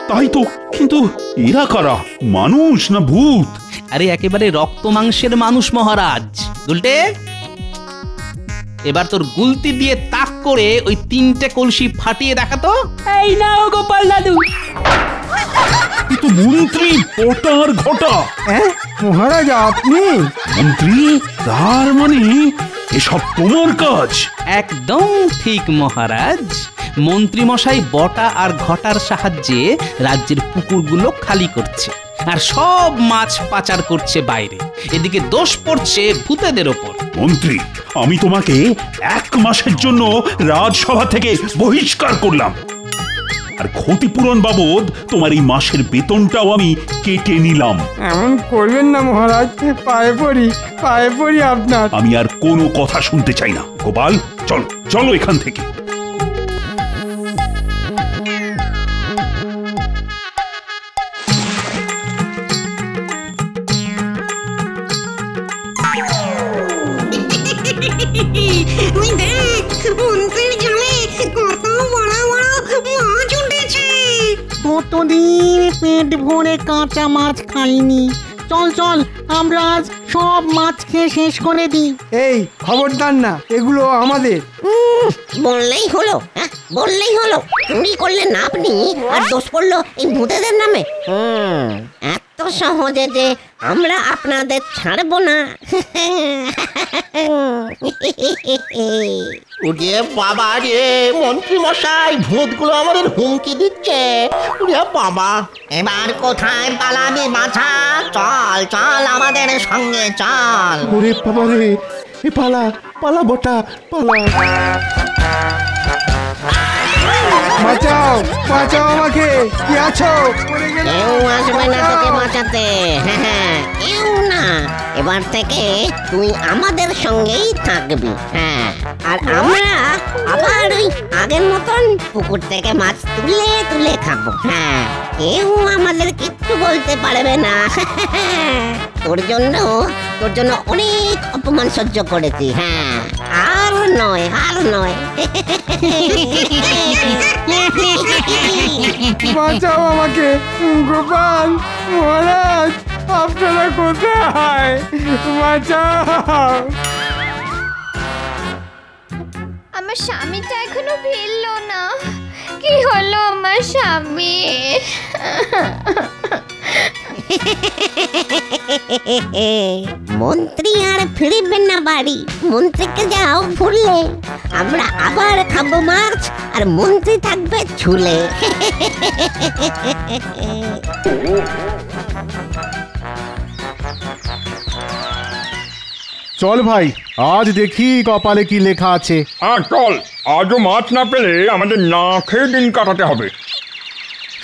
তাই তো, কিন্তু এরা কারা? মানুষ না ভূত? আরে একেবারে রক্ত মাংসের মানুষ মহারাজ। গুলটে, এবার তোর গুলতি দিয়ে তাক করে ওই 3টে কলসি ফাটিয়ে দেখাতো। এই নাও গোপাল দাদু। কিন্তু মন্ত্রী বটার ঘটা। হ্যাঁ মহারাজ, আপনি মন্ত্রী? তার মানে এসব তোমার কাজ? একদম ঠিক মহারাজ। মন্ত্রী মশাই বটা আর ঘটার সাহায্যে রাজ্যের পুকুরগুলো খালি করছে, আর সব মাছ পাচার করছে বাইরে। এদিকে দোষ পড়ছে ভূতেদের ওপর। মন্ত্রী, আমি তোমাকে 1 মাসের জন্য রাজসভা থেকে বহিষ্কার করলাম, আর ক্ষতিপূরণ বাবদ তোমার এই মাসের বেতনটাও আমি কেটে নিলাম। এমন করবেন না মহারাজ, পায়ে পড়ি আপনার। আমি আর কোনো কথা শুনতে চাই না। গোপাল, চলো চলো এখান থেকে। ওই দেখ, মন্ত্রীর জালে কত বড় বড় মাছ উঠেছে। তো কতদিন পেট ভরে কাঁচা মাছ খাইনি। চল চল, আমরা আজ সব মাছ খেয়ে শেষ করে দিই। এই খবরদার না, এগুলো আমাদের। বললেই হলো, হ্যাঁ বললেই হলো। চুরি করলেন না আপনি, আর দোষ পড়লো এই ভূতেদের নামে। এত সহজে যে আমরা আপনাদের ছাড়বো না। উড়িয়ে বাবা রে, মন্ত্রী মশাই, ভূতগুলো আমাদের হুমকি দিচ্ছে। উড়িয়ে বাবা, এবার কোথায় পালাবি বাছা? চল চল আমাদের সঙ্গে চল। ওরে বাবা রে, এ পালা পালা বটা পালা। বাঁচাও বাঁচাও আমাকে, কি আছো? কেউ আসবে না তোকে বাঁচাতে, হ্যাঁ কেউ না। এবার থেকে তুই আমাদের সঙ্গেই থাকবি, হ্যাঁ। আর আমরা আবার ওই আগের মতন পুকুর থেকে মাছ তুলে তুলে খাবো, হ্যাঁ। কেউ আমাদের কিচ্ছু বলতে পারবে না। তোর জন্য অনেক অপমান সহ্য করেছি, হ্যাঁ। আর নয় আর নয়। বাঁচাও আমাকে, গোপাল মহারাজ, আপনারা কোথায়? বাঁচাও। আমার স্বামীটা এখনো ফিরলো না। কি হলো আমার স্বামী? মন্ত্রী আর ফিরবেন না বাড়ি। মন্ত্রীকে যাও ভুললে। আমরা আবার খাবো মাছ, আর মন্ত্রী থাকবে ঝুলে। চল ভাই, আজ দেখি কপালে কি লেখা আছে। হ্যাঁ চল, আজও মাছ না পেলে আমাদের না খেয়ে দিন কাটাতে হবে।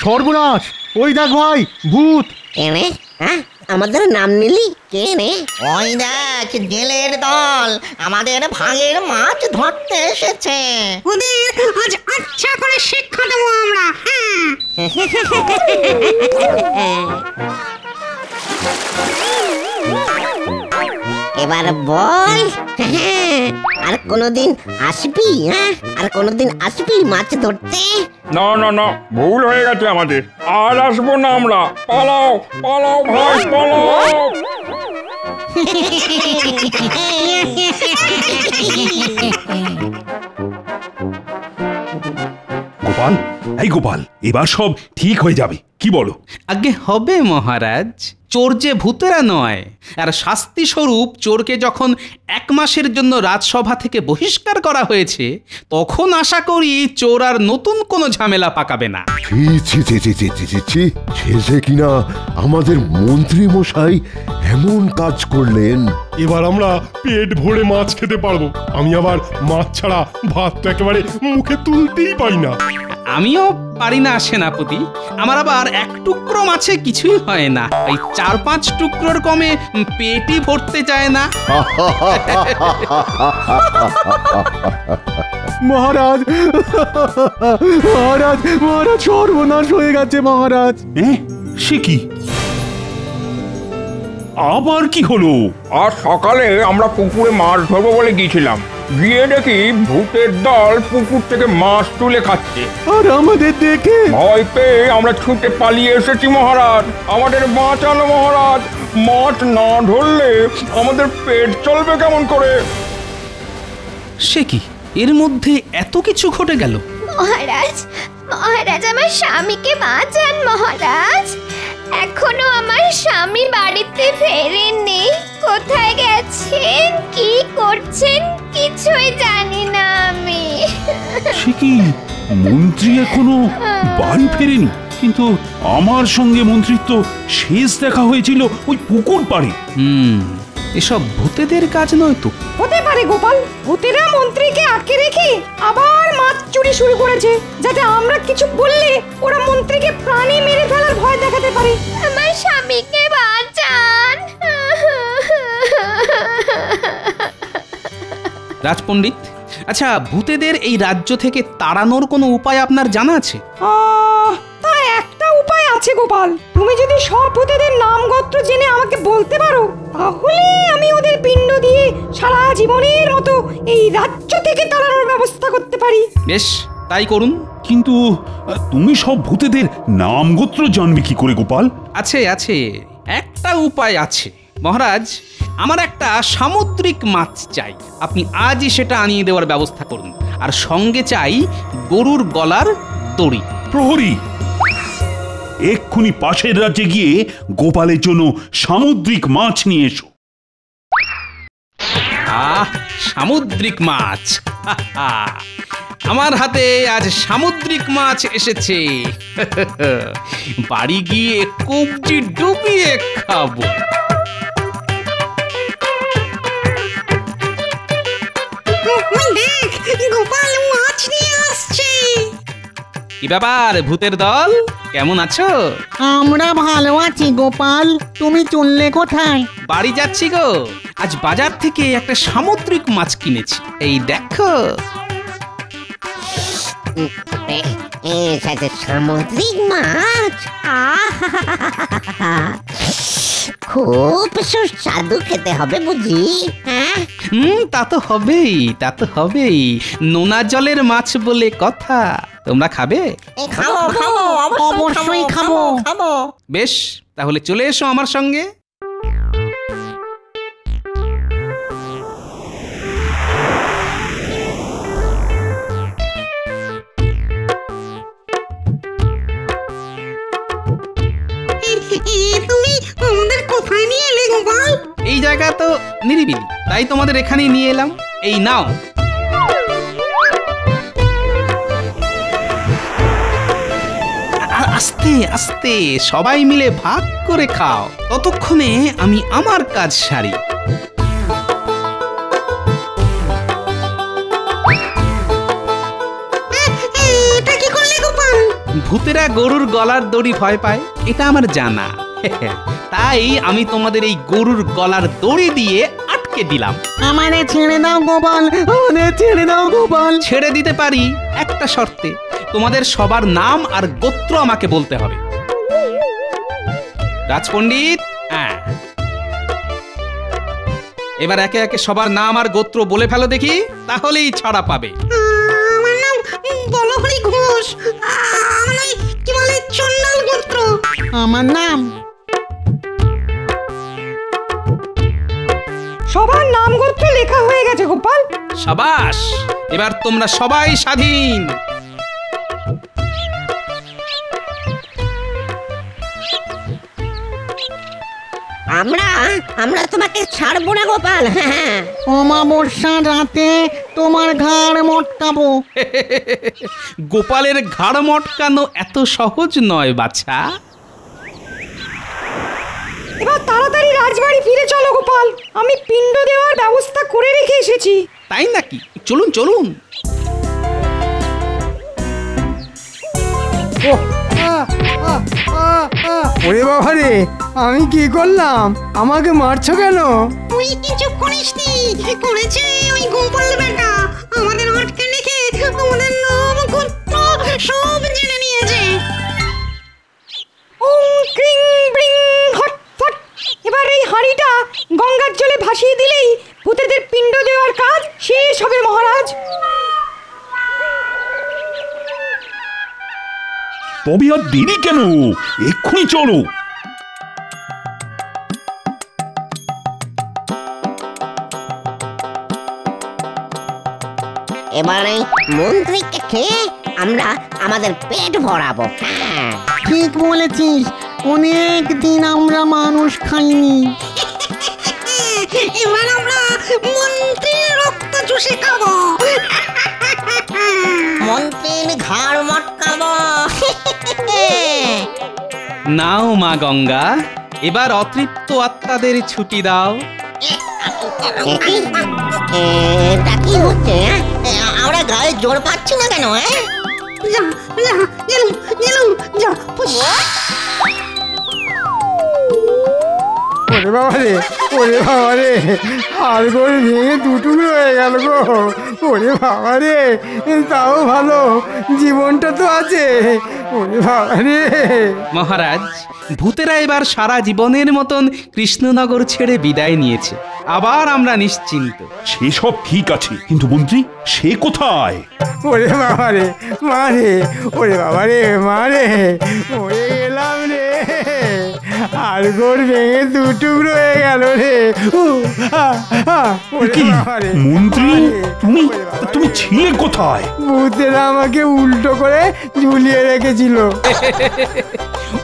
সর্বনাশ, ওই দেখ ভাই, ভূত। কেনে? হ্যাঁ, আমাদের নাম নিলি? কে রে? ওই দেখ, জেলের দল আমাদের ভাগের মাছ ধরতে এসেছে। ওদের আজ আচ্ছা করে শিক্ষা দেবো আমরা, হ্যাঁ। এবার বল, আর কোনদিন আসবি? হ্যাঁ, আর কোনদিন আসবি মাছ ধরতে? না না না, ভুল হয়ে গেছে আমাদের, আর আসবো না আমরা। পালাও পালাও ভাই, পালাও। গোপাল, এই গোপাল, এবার সব ঠিক হয়ে যাবে, কি বলো? আগে হবে মহারাজ। চোর যে ভূতেরা নয়, আর শাস্তি স্বরূপ চোরকে যখন 1 মাসের জন্য রাজসভা থেকে বহিষ্কার করা হয়েছে, তখন আশা করি চোর আর নতুন কোনো ঝামেলা পাকাবে না। শেষে কিনা আমাদের মন্ত্রী মশাই এমন কাজ করলেন। এবার আমরা পেট ভরে মাছ খেতে পারবো। আমি আবার মাছ ছাড়া ভাত তো একেবারে মুখে তুলতেই পারি না। আমিও পারি না সেনাপতি। আমার আবার 1 টুকরো মাছে কিছুই হয় না, এই 4-5 টুকরোর কমে পেটই ভরতে চায় না। মহারাজ, মহারাজ, মহারাজ, সর্বনাশ হয়ে গেছে মহারাজ। সে কি? আবার কি হলো? আজ সকালে আমরা পুকুরে মাছ ধরবো বলে গিয়েছিলাম, গিয়ে দেখি ভূতের দল পুকুর থেকে মাছ তুলে খাচ্ছে। আর আমাদের দেখে ভয় পেয়ে আমরা ছুটে পালিয়ে এসেছি মহারাজ। আমাদের বাঁচানো মহারাজ, মাছ না ধরলে আমাদের পেট চলবে কেমন করে? সে কি, এর মধ্যে এত কিছু ঘটে গেল? মহারাজ, মহারাজ, আমার স্বামীকে বাঁচান মহারাজ। এখনো আমার স্বামী বাড়িতে ফেরেননি। কোথায় গেছেন, কি করছেন, কিছুই জানি না আমি। সে কি, মন্ত্রী এখনো বাড়ি ফেরেনি? কিন্তু আমার সঙ্গে মন্ত্রীর তো শেষ দেখা হয়েছিল ওই পুকুর পাড়ে। এসব ভূতেদের কাজ নয় তো? হতে পারে গোপাল, ভূতেরা মন্ত্রীকে আটকে রেখে আবার মাছ চুরি শুরু করেছে, যাতে আমরা কিছু বললে ওরা মন্ত্রীকে প্রাণে মেরে ফেলার ভয় দেখাতে পারে। আমার স্বামীকে বাঁচান। রাজপণ্ডিত, আচ্ছা, ভূতেদের এই রাজ্য থেকে তাড়ানোর কোনো উপায় আপনার জানা আছে? তা একটা উপায় আছে গোপাল। তুমি যদি সব ভূতেদের নাম গোত্র জেনে আমাকে বলতে পারো, তাহলে আমি ওদের পিণ্ড দিয়ে সারা জীবনের মতো এই রাজ্য থেকে তাড়ানোর ব্যবস্থা করতে পারি। বেশ, তাই করুন। কিন্তু তুমি সব ভূতেদের নাম গোত্র জানবে কি করে গোপাল? আছে আছে, একটা উপায় আছে মহারাজ। আমার একটা সামুদ্রিক মাছ চাই, আপনি আজই সেটা আনিয়ে দেওয়ার ব্যবস্থা করুন। আর সঙ্গে চাই গরুর গলার দড়ি। প্রহরী, এক্ষুনি পাশের রাজ্যে গিয়ে গোপালের জন্য সামুদ্রিক মাছ নিয়ে এসো। সামুদ্রিক মাছ, আমার হাতে আজ সামুদ্রিক মাছ এসেছে। বাড়ি গিয়ে কবজি ডুবিয়ে খাবো। দেখ, গোপাল মাছ নিয়ে আসছে। কি ব্যাপার ভূতের দল, কেমন আছো? আমরা ভালো আছি গোপাল, তুমি চললে কোথায়? বাড়ি যাচ্ছি গো, আজ বাজার থেকে একটা সামুদ্রিক মাছ কিনেছি, এই দেখো। সামুদ্রিক মাছ খুব সুস্বাদু খেতে হবে বুঝি। তা তো হবেই, তা তো হবেই। নোনা জলের মাছ বলে কথা। তোমরা খাবে? খাবো খাবো, অবশ্যই খাবো খাবো। বেশ, তাহলে চলে এসো আমার সঙ্গে। তুমি আমাদের কোথায় নিয়ে এলে গোপাল? এই জায়গা তো নিরিবিলি, তাই তোমাদের এখানেই নিয়ে এলাম। এই নাও। আস্তে আস্তে সবাই মিলে ভাগ করে খাও, ততক্ষণে আমি আমার কাজ সারি। এটা কি করলে গোপাল? ভূতেরা গরুর গলার দড়ি ভয় পায়, এটা আমার জানা। তাই আমি তোমাদের এই গরুর গলার দড়ি দিয়ে আটকে দিলাম। আমাদের ছেড়ে দাও গোপাল, আমাদের ছেড়ে দাও গোপাল। ছেড়ে দিতে পারি একটা শর্তে, তোমাদের সবার নাম আর গোত্র আমাকে বলতে হবে। রাজপণ্ডিত, এবার একে একে সবার নাম আর গোত্র বলে ফেলো দেখি, তাহলেই ছাড়া পাবে। আমার নাম বলহরি ঘোষ। আমার ওই কি বলে চন্ডাল গোত্র। আমার নাম। সবার নাম গোত্র লেখা হয়ে গেছে গোপাল। সাবাস, এবার তোমরা সবাই স্বাধীন। আমরা তোমাকে ছাড়বো না গোপাল। অমাবস্যার রাতে তোমার ঘাড় মটকাবো। গোপালের ঘাড় মটকানো এত সহজ নয় বাছা। এবার তাড়াতাড়ি রাজবাড়ি ফিরে চলো গোপাল, আমি পিণ্ড দেওয়ার ব্যবস্থা করে রেখে এসেছি। তাই নাকি? চলুন চলুন। ওরে বাবা রে, আমি কি করলাম? আমাকে মারছো কেন? তুই কিছু করিসনি, করেছে ওই গোপাল বেটা। আমাদের আটকে রেখে আমাদের নাম গোত্র সব জেনে নিয়েছে। এবার এই হাঁড়িটা গঙ্গার জলে ভাসিয়ে দিলেই ভূতেদের পিণ্ড দেওয়ার কাজ শেষ হবে মহারাজ। তবে আর দেরি কেন, এক্ষুনি চলো। এবারে মন্ত্রীকে খেয়ে আমরা আমাদের পেট ভরাবো। ঠিক বলেছিস, অনেক দিন আমরা মানুষ খাইনি। এবার আমরা মন্ত্রীর রক্ত চুষে খাবো। মন্ত্রীর ঘাড় মটকাবো। নাও মা গঙ্গা, এবার অতৃপ্ত আত্মাদের ছুটি দাও। এটা কি হচ্ছে? আমরা গায়ে জোর পাচ্ছি না কেন? ওরে বাবা রে, ওরে বাবা রে, হাড়গোড় ভেঙে দুটুকরো হয়ে গেল গো। ওরে বাবা রে, তাও ভালো জীবনটা তো আছে। ওরে বাবা রে। মহারাজ, ভূতেরা এবার সারা জীবনের মতন কৃষ্ণনগর ছেড়ে বিদায় নিয়েছে। আবার আমরা নিশ্চিন্ত। সেসব ঠিক আছে, কিন্তু মন্ত্রী সে কোথায়? ওরে বাবা রে, মা রে, ওরে বাবা রে, মা রে, মরে গেলাম রে। হাড়গোড় ভেঙে দুটুকরো হয়ে গেল রে। কি মন্ত্রী, তুমি ছিলে কোথায়? ভূতেরা আমাকে উল্টো করে ঝুলিয়ে রেখেছিল।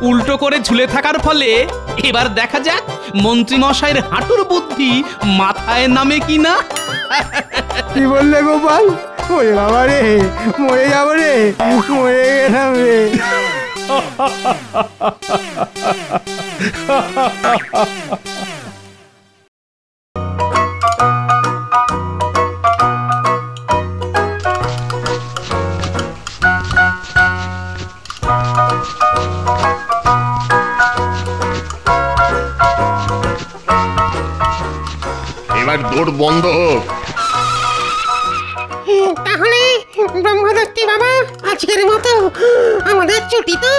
উল্টো করে ঝুলে থাকার ফলে এবার দেখা যাক মন্ত্রী মশাইয়ের হাঁটুর বুদ্ধি মাথায় নামে কিনা। কি বললে গোপাল? ওরে বাবা রে, মরে যাবো রে, মরে গেলাম রে। এবার দৌড় বন্ধ হোক। তাহলে ব্রহ্মদত্তি বাবা, আজকের মতো আমাদের ছুটি তো?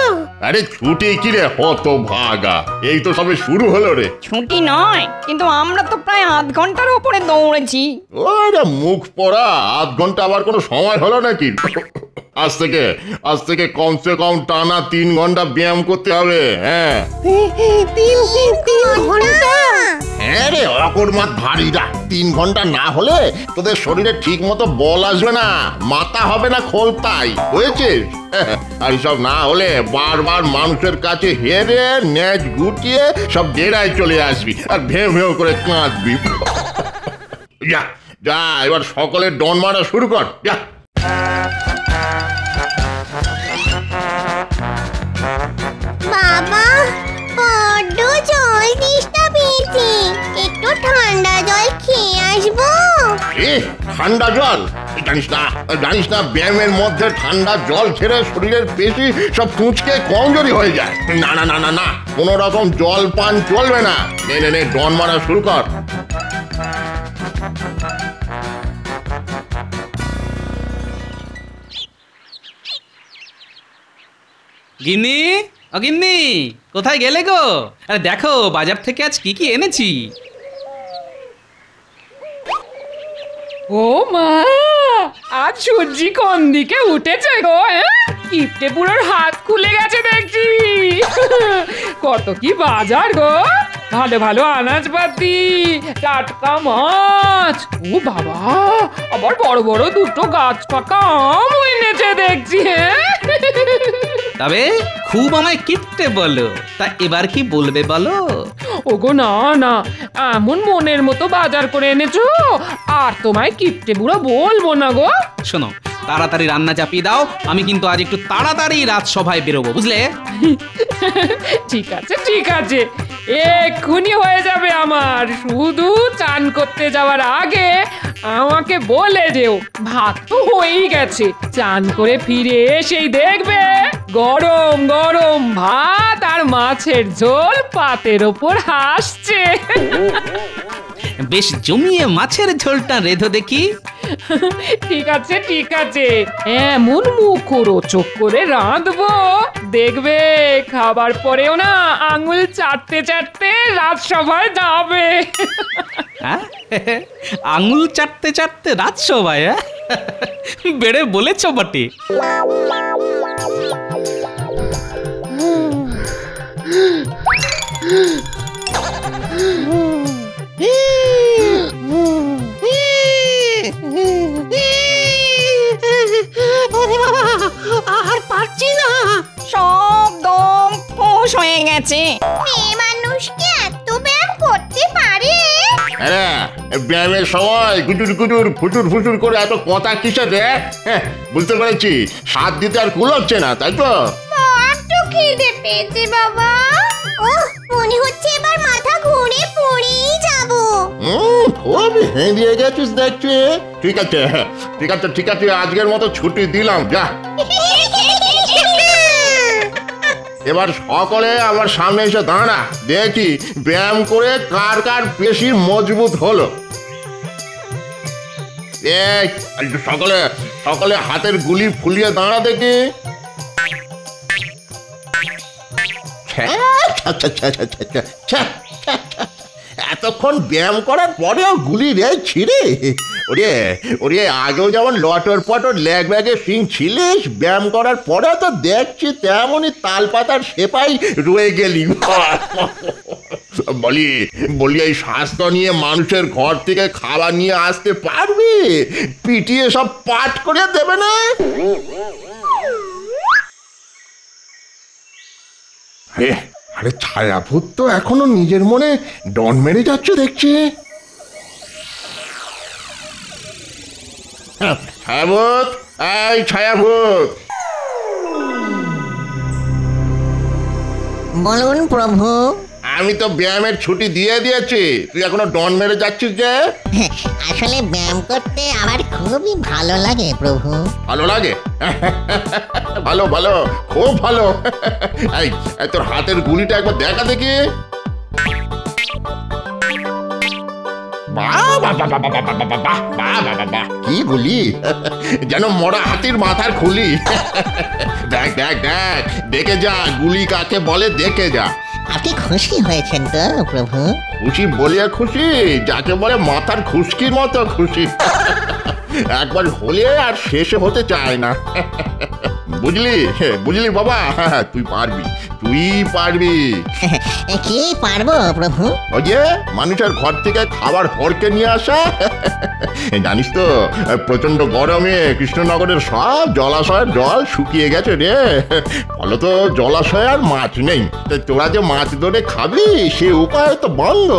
আরে ছুটি কি রে হত ভাগা, এই তো সবে শুরু হলো রে। ছুটি নয়, কিন্তু আমরা তো প্রায় আধ ঘন্টার উপরে দৌড়েছি। ওরে মুখ পড়া, আধ ঘন্টা আবার কোনো সময় হলো নাকি? আজ থেকে কমসে কম টানা 3 ঘন্টা ব্যায়াম করতে হবে। হ্যাঁ 3 ঘন্টা? হ্যাঁ রে অকর্মাত ভারীরা, 3 ঘন্টা না হলে তোদের শরীরে ঠিক মতো বল আসবে না, মাথা হবে না খোলতাই, বুঝেছিস? আর সব না হলে বারবার মানুষের কাছে হেরে ন্যাচ গুটিয়ে সব ডেরায় চলে আসবি আর ভেউ ভেউ করে কাঁদবি। যা যা, এবার সকলের ডন মারা শুরু কর, যা। বাবা, বড্ড জল তেষ্টা পেয়েছে, একটু ঠান্ডা জল খেয়ে আসবো। ঠান্ডা জল? জানিস না ব্যায়ামের মধ্যে ঠান্ডা জল ছেড়ে শরীরের পেশি সব কুঁচকে কমজোরি হয়ে যায়। না না না না না, কোনো রকম জল পান চলবে না। নে ডন মারা শুরু কর। গিন্নি, ও গিন্নি, কোথায় গেলে গো? আরে দেখো বাজার থেকে আজ কি কি এনেছি। ও মা, আজ সূর্যি কোন দিকে উঠেছে গো? কিপটে পুরোর হাত খুলে গেছে দেখছি। কত কি বাজার গো, ভালো ভালো আনাজপাতি, টাটকা মাছ, ও বাবা, আবার বড় বড় দুটো গাছ পাকা আম এনেছে দেখছি। তবে খুব আমায় কিপটে বলো, তা এবার কি বলবে বলো? ওগো না না, এমন মনের মতো বাজার করে এনেছো, আর তোমায় কিপটে বুড়ো বলবো না গো। শোনো, তাড়াতাড়ি রান্না চাপিয়ে দাও, আমি কিন্তু আজ একটু তাড়াতাড়ি রাজসভায় বেরোবো, বুঝলে? ঠিক আছে ঠিক আছে, এক্ষুনি হয়ে যাবে আমার। শুধু চান করতে যাওয়ার আগে আমাকে বলে যেও, ভাত তো হয়েই গেছে। চান করে ফিরে এসেই দেখবে গরম গরম ভাত আর মাছের ঝোল পাতের ওপর হাসছে। বেশ জমিয়ে মাছের ঝোলটা রেধো দেখি। ঠিক আছে ঠিক আছে, এমন মুখরোচক করে রাঁধবো, দেখবে খাবার পরেও না আঙুল চাটতে চাটতে রাজসভায় যাবে। আঙুল চাটতে চাটতে রাজসভায়? বেড়ে বলেছ বটে। আর পারছি না, সব দম ফোঁস হয়ে গেছে। মেয়ে মানুষ কি এত ব্যায়াম করতে পারে? হ্যাঁ, ব্যায়ামের সময় গুটুর গুটুর ফুটুর ফুটুর করে এত কথা কিসের রে? বুঝতে পেরেছি, স্বাদ দিতে আর কুলাচ্ছে না, তাই তো? বড্ড খিদে পেয়েছে বাবা। মনে হচ্ছে এবার মাথা ঘুরে পড়েই যাবো। খুব হেঁদিয়ে গেছিস দেখছি। ঠিক আছে ঠিক আছে ঠিক আছে, আজকের মতো ছুটি দিলাম, যা। এবার সকলে আমার সামনে এসে দাঁড়া, দেখি ব্যায়াম করে কার কার পেশি মজবুত হলো। এই সকলে সকলে হাতের গুলি ফুলিয়ে দাঁড়া দেখি। এতক্ষণ ব্যায়াম করার পরেও গুলি রে ছিঁড়ে। ওরে ওরে, আগেও যেমন লটর পটর ল্যাগ ব্যাগে সিং ছিলিস, ব্যায়াম করার পরে তো দেখছি তেমনই তাল পাতার সেপাই রয়ে গেলি। বলি বলি এই স্বাস্থ্য নিয়ে মানুষের ঘর থেকে খাবার নিয়ে আসতে পারবি? পিটিয়ে সব পাট করে দেবে না? আরে ছায়াভূত তো এখনো নিজের মনে ডন মেরে যাচ্ছে দেখছি। ছায়াভূত, এই ছায়াভূত। বলুন প্রভু। আমি তো ব্যায়ামের ছুটি দিয়ে দিয়েছি, তুই এখনো ডন মেরে যাচ্ছিস যে? আসলে ব্যায়াম করতে আমার খুবই ভালো লাগে প্রভু। ভালো লাগে? ভালো ভালো, খুব ভালো। এই তোর হাতের গুলিটা একবার দেখা দেখি। কি গুলি, যেন মরা হাতির মাথার খুলি। দেখ দেখ দেখ, দেখে যা গুলি কাকে বলে, দেখে যা। আপনি খুশি হয়েছেন তো প্রভু? খুশি বলিয়া খুশি, যাকে বলে মাথার খুশকির মতো খুশি। একবার হলে আর শেষে হতে চায় না। বুঝলি বুঝলি বাবা, তুই পারবি, তুই পারবি। কি পারবো প্রভু? ওই যে মানুষের ঘর থেকে খাবার হড়কে নিয়ে আসা। জানিস তো প্রচন্ড গরমে কৃষ্ণনগরের সব জলাশয়ের জল শুকিয়ে গেছে রে। ফলত জলাশয়ে আর মাছ নেই। তোরা যে মাছ ধরে খাবি সে উপায় তো বন্ধ।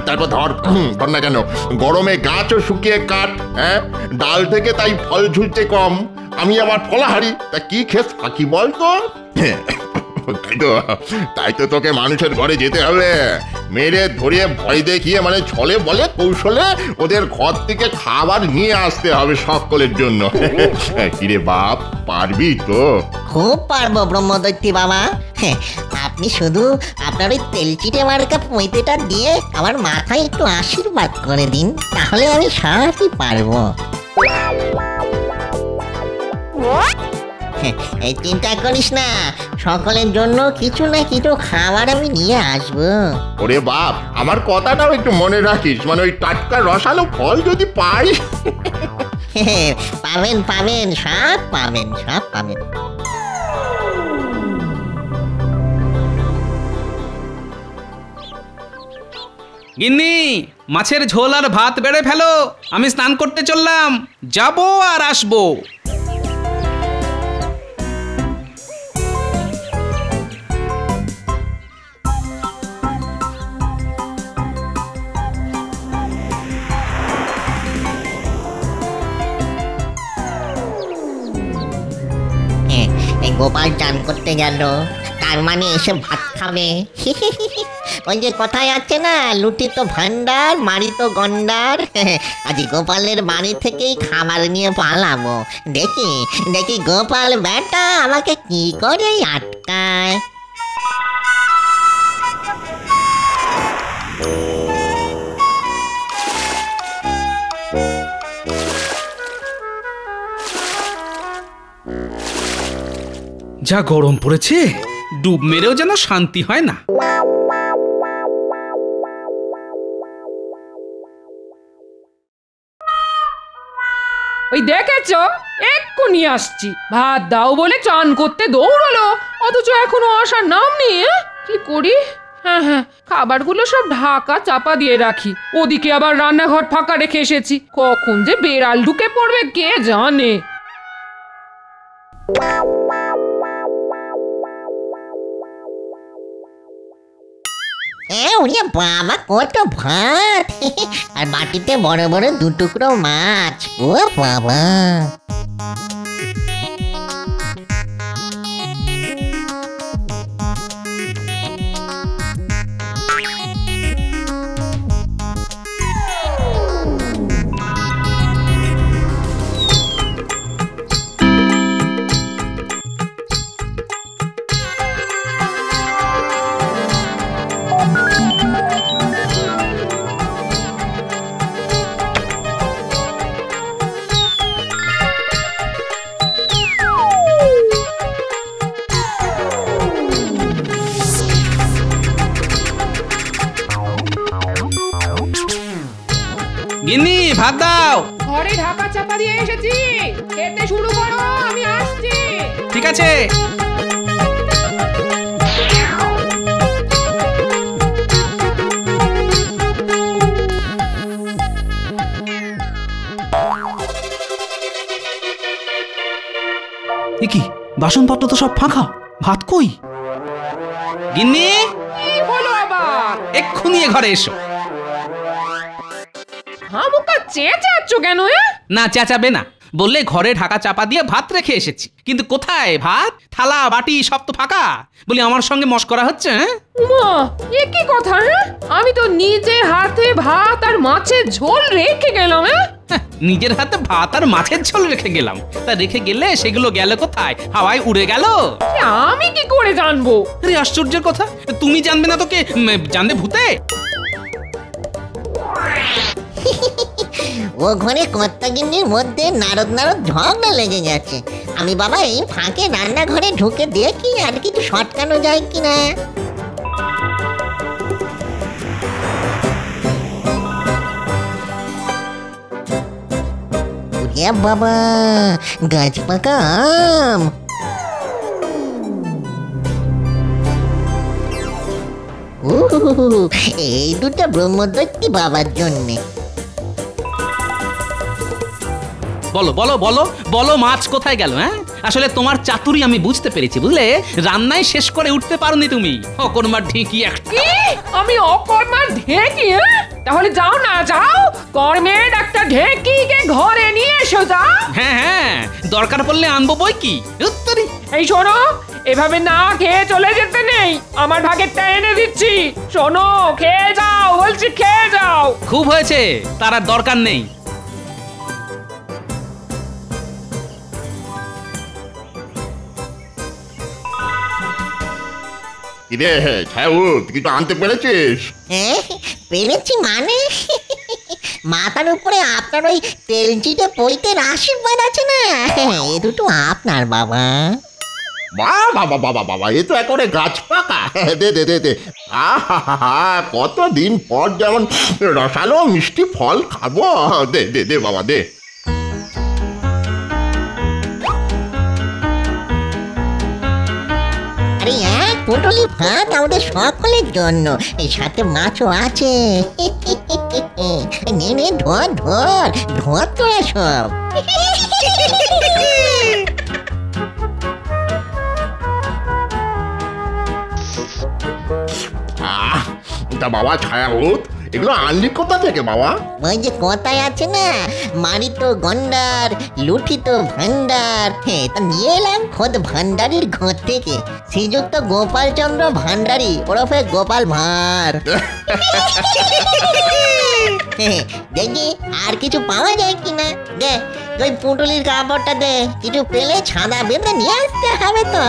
তারপর ধর না কেন, গরমে গাছও শুকিয়ে কাঠ, হ্যাঁ, ডাল থেকে তাই ফল ঝুলছে কম। আমি আবার ফলাহারি, তা কি খেস থাকি বলতো? তাই তো তোকে মানুষের ঘরে যেতে হবে, মেরে ধরিয়ে ভয় দেখিয়ে, মানে ছলে বলে কৌশলে ওদের ঘর থেকে খাবার নিয়ে আসতে হবে সকলের জন্য। কিরে বাপ, পারবি তো? খুব পারবো ব্রহ্মদৈত্যী বাবা। আপনি শুধু আপনার ওই তেলচিটে মার্কা পৈতেটা দিয়ে আমার মাথায় একটু আশীর্বাদ করে দিন, তাহলে আমি সবই পারবো। এই চিন্তা করিস না, সকলের জন্য কিছু না কিছু খাবার আমি নিয়ে আসবো। ওরে বাপ, আমার কথাটাও একটু মনে রাখিস, মানে ওই টাটকা রসালো ফল যদি পাই। পাবেন পাবেন, সব পাবেন, সব পাবেন। গিন্নি, মাছের ঝোল আর ভাত বেড়ে ফেলো, আমি স্নান করতে চললাম, যাবো আর আসবো। গোপাল চান করতে গেল, তার মানে এসে ভাত খাবে। ওই যে কথায় আছে না, লুটি তো ভান্ডার, মারি তো গন্ডার। আজ গোপালের বাড়ি থেকেই খাবার নিয়ে পালাবো। দেখি দেখি গোপাল বেটা আমাকে কি করে আটকায়। যা গরম পড়েছে, ডুব মেরেও যেন শান্তি হয় না। ওই দেখেছো, এক্ষুনি আসছি, ভাত দাও বলে চান করতে দৌড়ালো, অথচ এখনো আসার নাম নেই। কি করি? হ্যাঁ হ্যাঁ, খাবারগুলো সব ঢাকা চাপা দিয়ে রাখি। ওদিকে আবার রান্নাঘর ফাঁকা রেখে এসেছি, কখন যে বেড়াল ঢুকে পড়বে কে জানে। বাবা, কত ভাত, আর বাটিতে বড় বড় দু টুকরো মাছ। ও বাবা, গিন্নি ভাত দাও। ঘরে ঢাকা চাপা দিয়ে এসেছি, খেতে শুরু করো, আমি আসছি। ঠিক আছে। কি বাসনপত্র তো সব ফাঁকা, ভাত কই? গিন্নি, কি হলো আবার? এক্ষুনি এ ঘরে এসো। হামুকা চেঁচাচ্ছ কেন? না চেঁচাবে না, বললে ঘরে ঢাকা চাপা দিয়ে ভাত রেখে এসেছি, কিন্তু কোথায় ভাত? থালা বাটি সব তো ফাঁকা। বলি আমার সঙ্গে মশকরা হচ্ছে? মা, এ কি কথা? আমি তো নিজে হাতে ভাত আর মাছের ঝোল রেখে গেলাম। নিজের হাতে ভাত আর মাছের ঝোল রেখে গেলাম, তা রেখে গেলে সেগুলো গেল কোথায়? হাওয়ায় উড়ে গেল? আমি কি করে জানবো? আরে আশ্চর্যের কথা, তুমি জানবে না তো কে জানবে? ভূতে? ও ঘরে কর্তাগিন্নির মধ্যে নারদ নারদ ঝগড়া লেগে গেছে। আমি বাবা এই ফাঁকে রান্নাঘরে ঢুকে দেখি আর কিছু সটকানো যায় কিনা। বাবা, গাছ পাকা আম। এই দুটো ব্রহ্মদৈত্যী বাবার জন্যে। বলো বলো বলো বলো, মাছ কোথায় গেল? আসলে তোমার চাতুরি আমি বুঝতে পেরেছি, বুঝলে? রান্নায় শেষ করে উঠতে পারোনি তুমি, অকর্মার ঢেঁকি একটা। আমি অকর্মার ঢেঁকি? তাহলে যাও না, যাও, কর্মের একটা ঢেঁকিকে ঘরে নিয়ে এসো। যাও। হ্যাঁ হ্যাঁ, দরকার পড়লে আনবো বই কি। উত্তরি। এই শোনো, এভাবে না খেয়ে চলে যেতে নেই, আমার ভাগেরটা এনে দিচ্ছি। শোনো, খেয়ে যাও বলছি, খেয়ে যাও। খুব হয়েছে, তার আর দরকার নেই। কিরে ছাউদ, কিছু আনতে পেরেছিস? পেরেছি মানে? মাথার উপরে আপনার ওই তেলচিটে পৈতের আশীর্বাদ আছে না, এ দুটো আপনার বাবা। বাবা বাবা বাবা, এ তো একেবারে গাছ পাকা। দে দে দে দে। আহা, কতদিন পর যেমন রসালো মিষ্টি ফল খাবো। দে দে দে বাবা, দে। আরে এক পুটলি ভাত আমাদের সকলের জন্য, এই সাথে মাছও আছে। নে নে, ধর ধর ধর তোরা সব। তা বাবা ছায়াউদ, এগুলো আনলি কোথা থেকে বাবা? ওই যে কথায় আছে না, মারি তো গন্ডার, লুঠি তো ভান্ডার। তা নিয়ে এলাম খোদ ভান্ডারির ঘর থেকে, শ্রীযুক্ত গোপাল চন্দ্র ভান্ডারী ওরফে গোপাল ভাঁড়। দেখি আর কিছু পাওয়া যায় কিনা। দে ওই পুটুলির কাপড়টা দে, কিছু পেলে ছাদা বেঁধে নিয়ে আসতে হবে তো।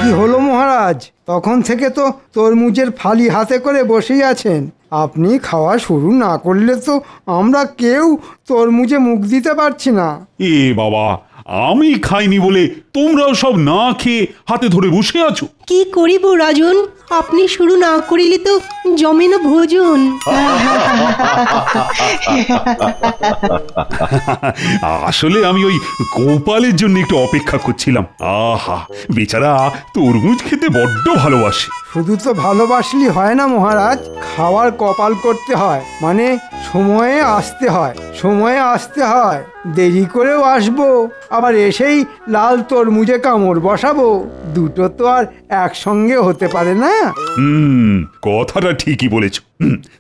কি হলো মহারাজ? তখন থেকে তো তরমুজের ফালি হাতে করে বসেই আছেন। আপনি খাওয়া শুরু না করলে তো আমরা কেউ তরমুজে মুখ দিতে পারছি না। এ বাবা, আমি খাইনি বলে তোমরাও সব না খেয়ে হাতে ধরে বসে আছো। কি করিব রাজন, আপনি শুরু না করিলে তো জমে না ভোজন। আসলে আমি ওই গোপালের জন্য একটু অপেক্ষা করছিলাম। আহা, বেচারা তরমুজ খেতে বড্ড ভালোবাসে। শুধু তো ভালোবাসলি হয় না মহারাজ, খাওয়ার কপাল করতে হয়, মানে সময়ে আসতে হয়। সময়ে আসতে হয়, দেরি করেও আসবো, আবার এসেই লাল তরমুজে কামড় বসাবো। দুটো তো আর একসঙ্গে হতে পারে না। কথাটা ঠিকই বলেছ।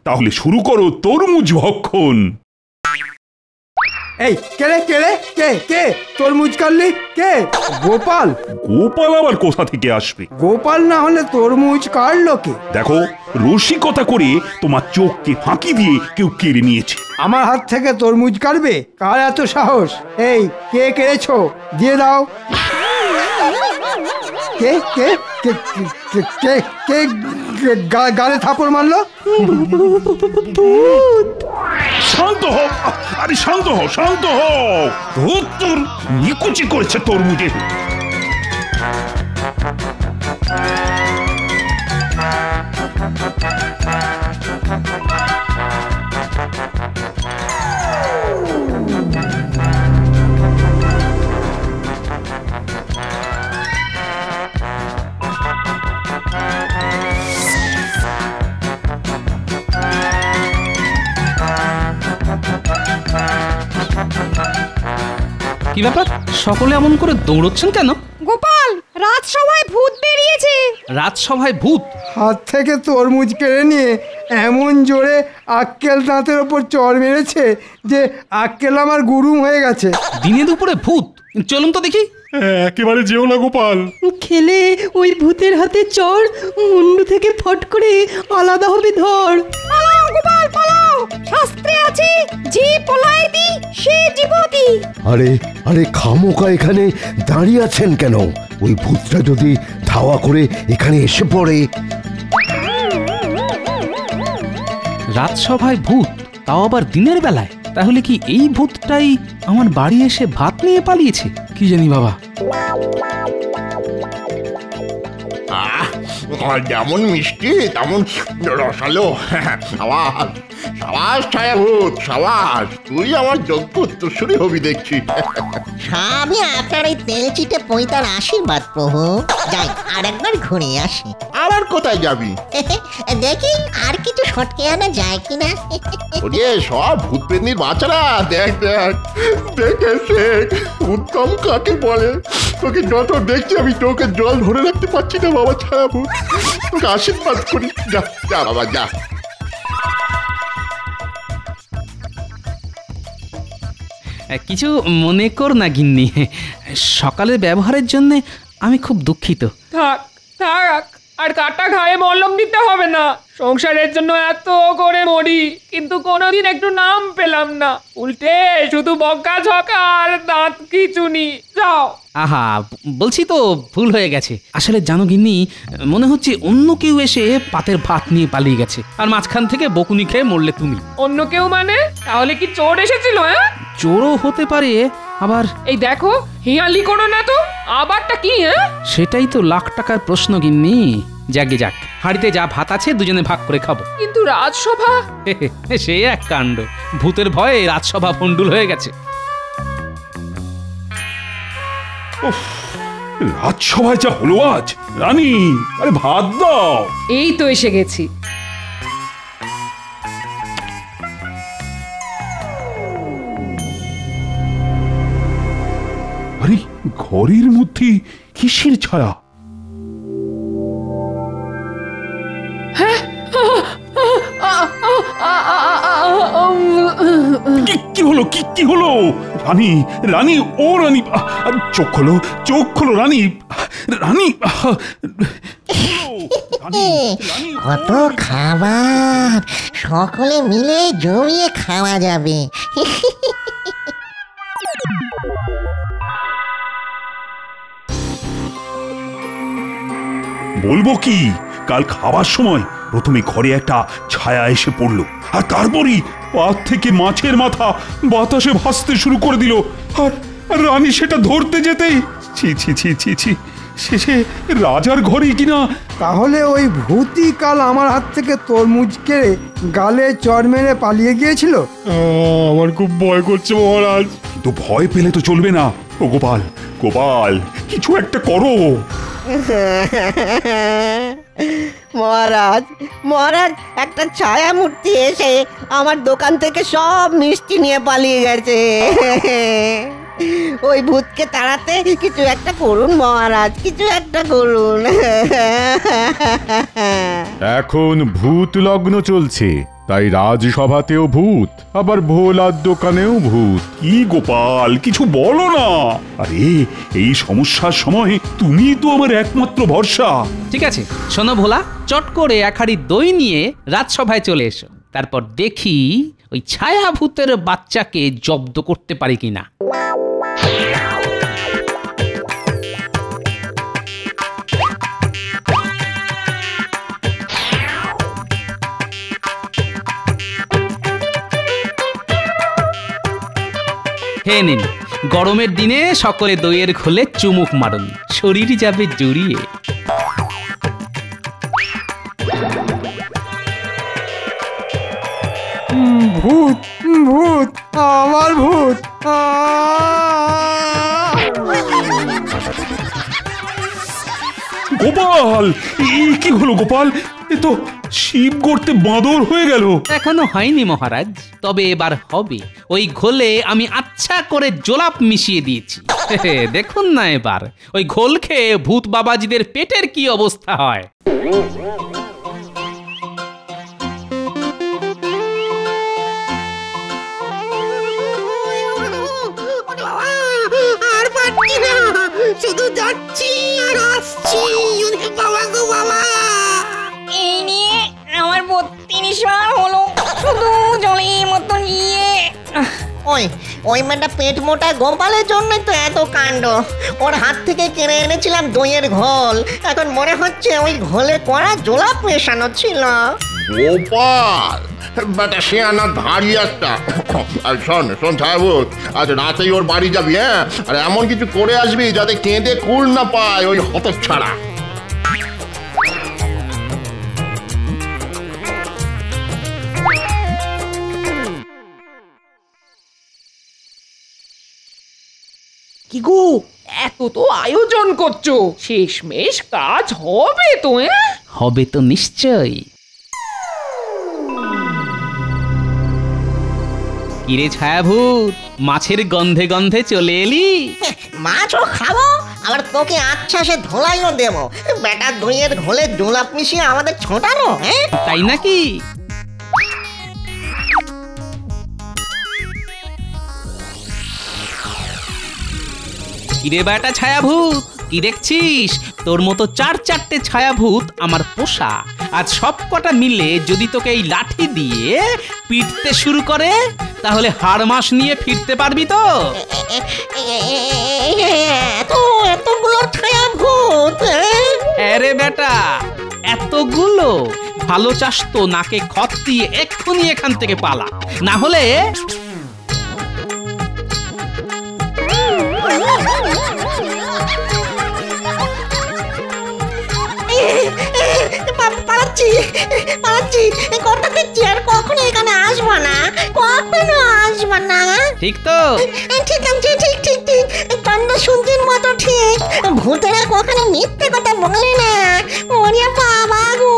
তাহলে শুরু করো তরমুজ ভক্ষণ। এই কে কে কে তরমুজ কাটলি? কে? গোপাল? গোপাল আবার কোথা থেকে আসবে? গোপাল না হলে তরমুজ কাটলো কে? দেখো, রসিকতা করে তোমার চোখকে ফাঁকি দিয়ে কেউ কেড়ে নিয়েছে। আমার হাত থেকে তরমুজ কাটবে? কার এত সাহস? এই কে কেড়েছো? দিয়ে দাও। কে কে কে কে কে গালে থাপড় মারলো? শান্ত হও, আরে শান্ত হও, শান্ত হও। তোর নিকুচি করেছে তরমুজে। কি ব্যাপার, সকলে এমন করে দৌড়চ্ছেন কেন? গোপাল, রাজসভায় ভূত বেরিয়েছে। রাজসভায় ভূত? হাত থেকে তরমুজ কেড়ে নিয়ে এমন জোরে আক্কেল দাঁতের ওপর চড় মেরেছে যে আক্কেল আমার গুরুম হয়ে গেছে। দিনে দুপুরে ভূত? চলুন তো দেখি। একেবারে যেও না গোপাল। খেলে ওই ভূতের হাতে চড় মুন্ডু থেকে ফট করে আলাদা হবে ধর। পালাও গোপাল পালাও, শাস্ত্রে আছে যে পলায়তি সে জীবতি। আরে আরে খামোকা এখানে দাঁড়িয়ে আছেন কেন? ওই ভূতটা যদি ধাওয়া করে এখানে এসে পড়ে। রাজসভায় ভূত, তাও আবার দিনের বেলায়? তাহলে কি এই ভূতটাই আমার বাড়ি এসে ভাত নিয়ে পালিয়েছে? কি জানি বাবা। যেমন মিষ্টি তেমন রসালো। সাবাস সাবাস ছায়াভূত, সাবাস, তুই আমার যোগ্য উত্তরসূরি হবি দেখছি। সবই আপনার এই তেল চিটে পৈতার আশীর্বাদ প্রভু। যাই আর একবার ঘুরে আসি। আবার কোথায় যাবি? দেখি আর কিছু সটকে আনা যায় কিনা। ওরে সব ভূত পেতনির বাচ্চারা, দেখ দেখ দেখে শেখ উত্তম কাকে বলে। তোকে যত দেখছি আমি তোকে জল ধরে রাখতে পারছি না বাবা ছায়াভূত। তোকে আশীর্বাদ করি, যা যা বাবা যা। কিছু মনে কর না গিন্নি, সকালের ব্যবহারের জন্য আমি খুব দুঃখিত। থাক থাক, আর কাটা ঘায়ে মলম দিতে হবে না। সংসারের জন্য এত করে মরি, কিন্তু কোনোদিন একটু নাম পেলাম না। উল্টে শুধু বকা ঝকা আর দাঁত খিচুনি। যাও। আহা, বলছি তো ভুল হয়ে গেছে। আসলে জানো গিন্নি, মনে হচ্ছে অন্য কেউ এসে পাতের ভাত নিয়ে পালিয়ে গেছে, আর মাঝখান থেকে বকুনি খেয়ে মরলে তুমি। অন্য কেউ মানে? তাহলে কি চোর এসেছিল? হ্যাঁ, চোরও হতে পারে, আবার এই দেখো হিয়ালি করো না তো। আবারটা কি? হ্যাঁ, সেটাই তো লাখ টাকার প্রশ্ন গিন্নি। যাকে যাক, হাড়িতে যা ভাত আছে দুজনে ভাগ করে খাবো। কিন্তু রাজসভা? সে এক কাণ্ড, ভূতের ভয়ে রাজসভা ভণ্ডুল হয়ে গেছে। রাজসভায় যা হলো আজ। রানী, আরে ভাত দাও। এই তো এসে গেছি। আরে ঘরের মধ্যে কিসের ছায়া? কি হলো? কি হলো? রানী, রানী, ও রানী, চোখ খোলো, চোখ খোলো রানী, রানী। কত খাবার, সকলে মিলে জমিয়ে খাওয়া যাবে। বলবো কি, কাল খাবার সময় প্রথমে ঘরে একটা ছায়া এসে পড়লো, আর তারপরই পাত থেকে মাছের মাথা বাতাসে ভাসতে শুরু করে দিল। আর রানী সেটা ধরতে যেতেই ছি ছি ছি ছি ছি, শেষে রাজার ঘরেই কিনা। তাহলে ওই ভূতই কাল আমার হাত থেকে তরমুজ কেড়ে গালে চড় মেরে পালিয়ে গিয়েছিল। আমার খুব ভয় করছে মহারাজ। কিন্তু ভয় পেলে তো চলবে না। ও গোপাল, গোপাল, কিছু একটা করো। মহারাজ, মহারাজ, একটা ছায়া মূর্তি এসে আমার দোকান থেকে সব মিষ্টি নিয়ে পালিয়ে গেছে। ওই ভূতকে তাড়াতে কিছু একটা করুন মহারাজ, কিছু একটা করুন। এখন ভূত লগ্ন চলছে, তাই রাজসভাতেও ভূত, আবার ভোলার দোকানেও ভূত। কি গোপাল, কিছু বলো না। আরে এই সমস্যার সময় তুমি তো আমার একমাত্র ভরসা। ঠিক আছে, শোনো ভোলা, চট করে এক হাঁড়ি দই নিয়ে রাজসভায় চলে এসো। তারপর দেখি ওই ছায়া ভূতের বাচ্চাকে জব্দ করতে পারি কিনা। হে নিন, গরমের দিনে সকলে দইয়ের খোলে চুমুক মারুন, শরীর যাবে জুড়িয়ে। ভূত ভূত আমার ভূত গোপাল কি হলো গোপাল? এ তো শিব গর্তে বাঁদর হয়ে গেল। এখনো হয়নি মহারাজ, তবে এবার হবে। ওই ঘোলে আমি আচ্ছা করে জোলাপ মিশিয়ে দিয়েছি। দেখুন না এবার ওই ঘোল খেয়ে ভূত বাবাজিদের পেটের কি অবস্থা হয়। আর পারছি না, শুধু যাচ্ছি আর আসছি। বাবা গো বাবা, এই নিয়ে আমার 32 বার হলো, শুধু জলের মতো নিয়ে। ওই মেয়েটা পেট মোটা গোপালের জন্যই তো এত কাণ্ড। ওর হাত থেকে কিনে এনেছিলাম দইয়ের ঘোল, এখন মনে হচ্ছে ওই ঘোলে করা জোলাপ মেশানো ছিল। গোপাল বেটা সে আনার ধারি একটা। আর শোন শোন সাহেব, আজ রাতেই ওর বাড়ি যাবি, হ্যাঁ? আর এমন কিছু করে আসবি যাতে কেঁদে কুল না পায় ওই হতচ্ছাড়া। কি গো, এত তো আয়োজন করছো, শেষমেশ কাজ হবে তো? হবে তো নিশ্চয়ই। কিরে ছায়াভূত, মাছের গন্ধে গন্ধে চলে এলি? মাছও খাবো, আবার তোকে আচ্ছা সে ধোলাইও দেবো। বেটা দইয়ের ঘোলে জোলাপ মিশিয়ে আমাদের ছোটানো, হ্যাঁ? তাই নাকি? কিরে বেটা ছায়াভূত, কি দেখছিস? তোর মতো 4-4টে ছায়াভূত আমার পোষা। আজ সব কটা মিলে যদি তোকে এই লাঠি দিয়ে পিটতে শুরু করে, তাহলে হাড় মাস নিয়ে ফিরতে পারবি তো? এতগুলো ছায়াভূত? আরে বেটা, এতগুলো? ভালো চাস তো নাকে খত দিয়ে এক্ষুনি এখান থেকে পালা, না হলে পালাচ্ছি পালাচ্ছি, কথা দিচ্ছি আর কখনো এখানে আসবো না, কখনো আসবো না। ঠিক তো? ঠিক আছে, ঠিক ঠিক ঠিক, কান্না শুনছির মতো ঠিক। ভূতেরা কখনো মিথ্যে কথা বলে না। ওরে বাবা গো।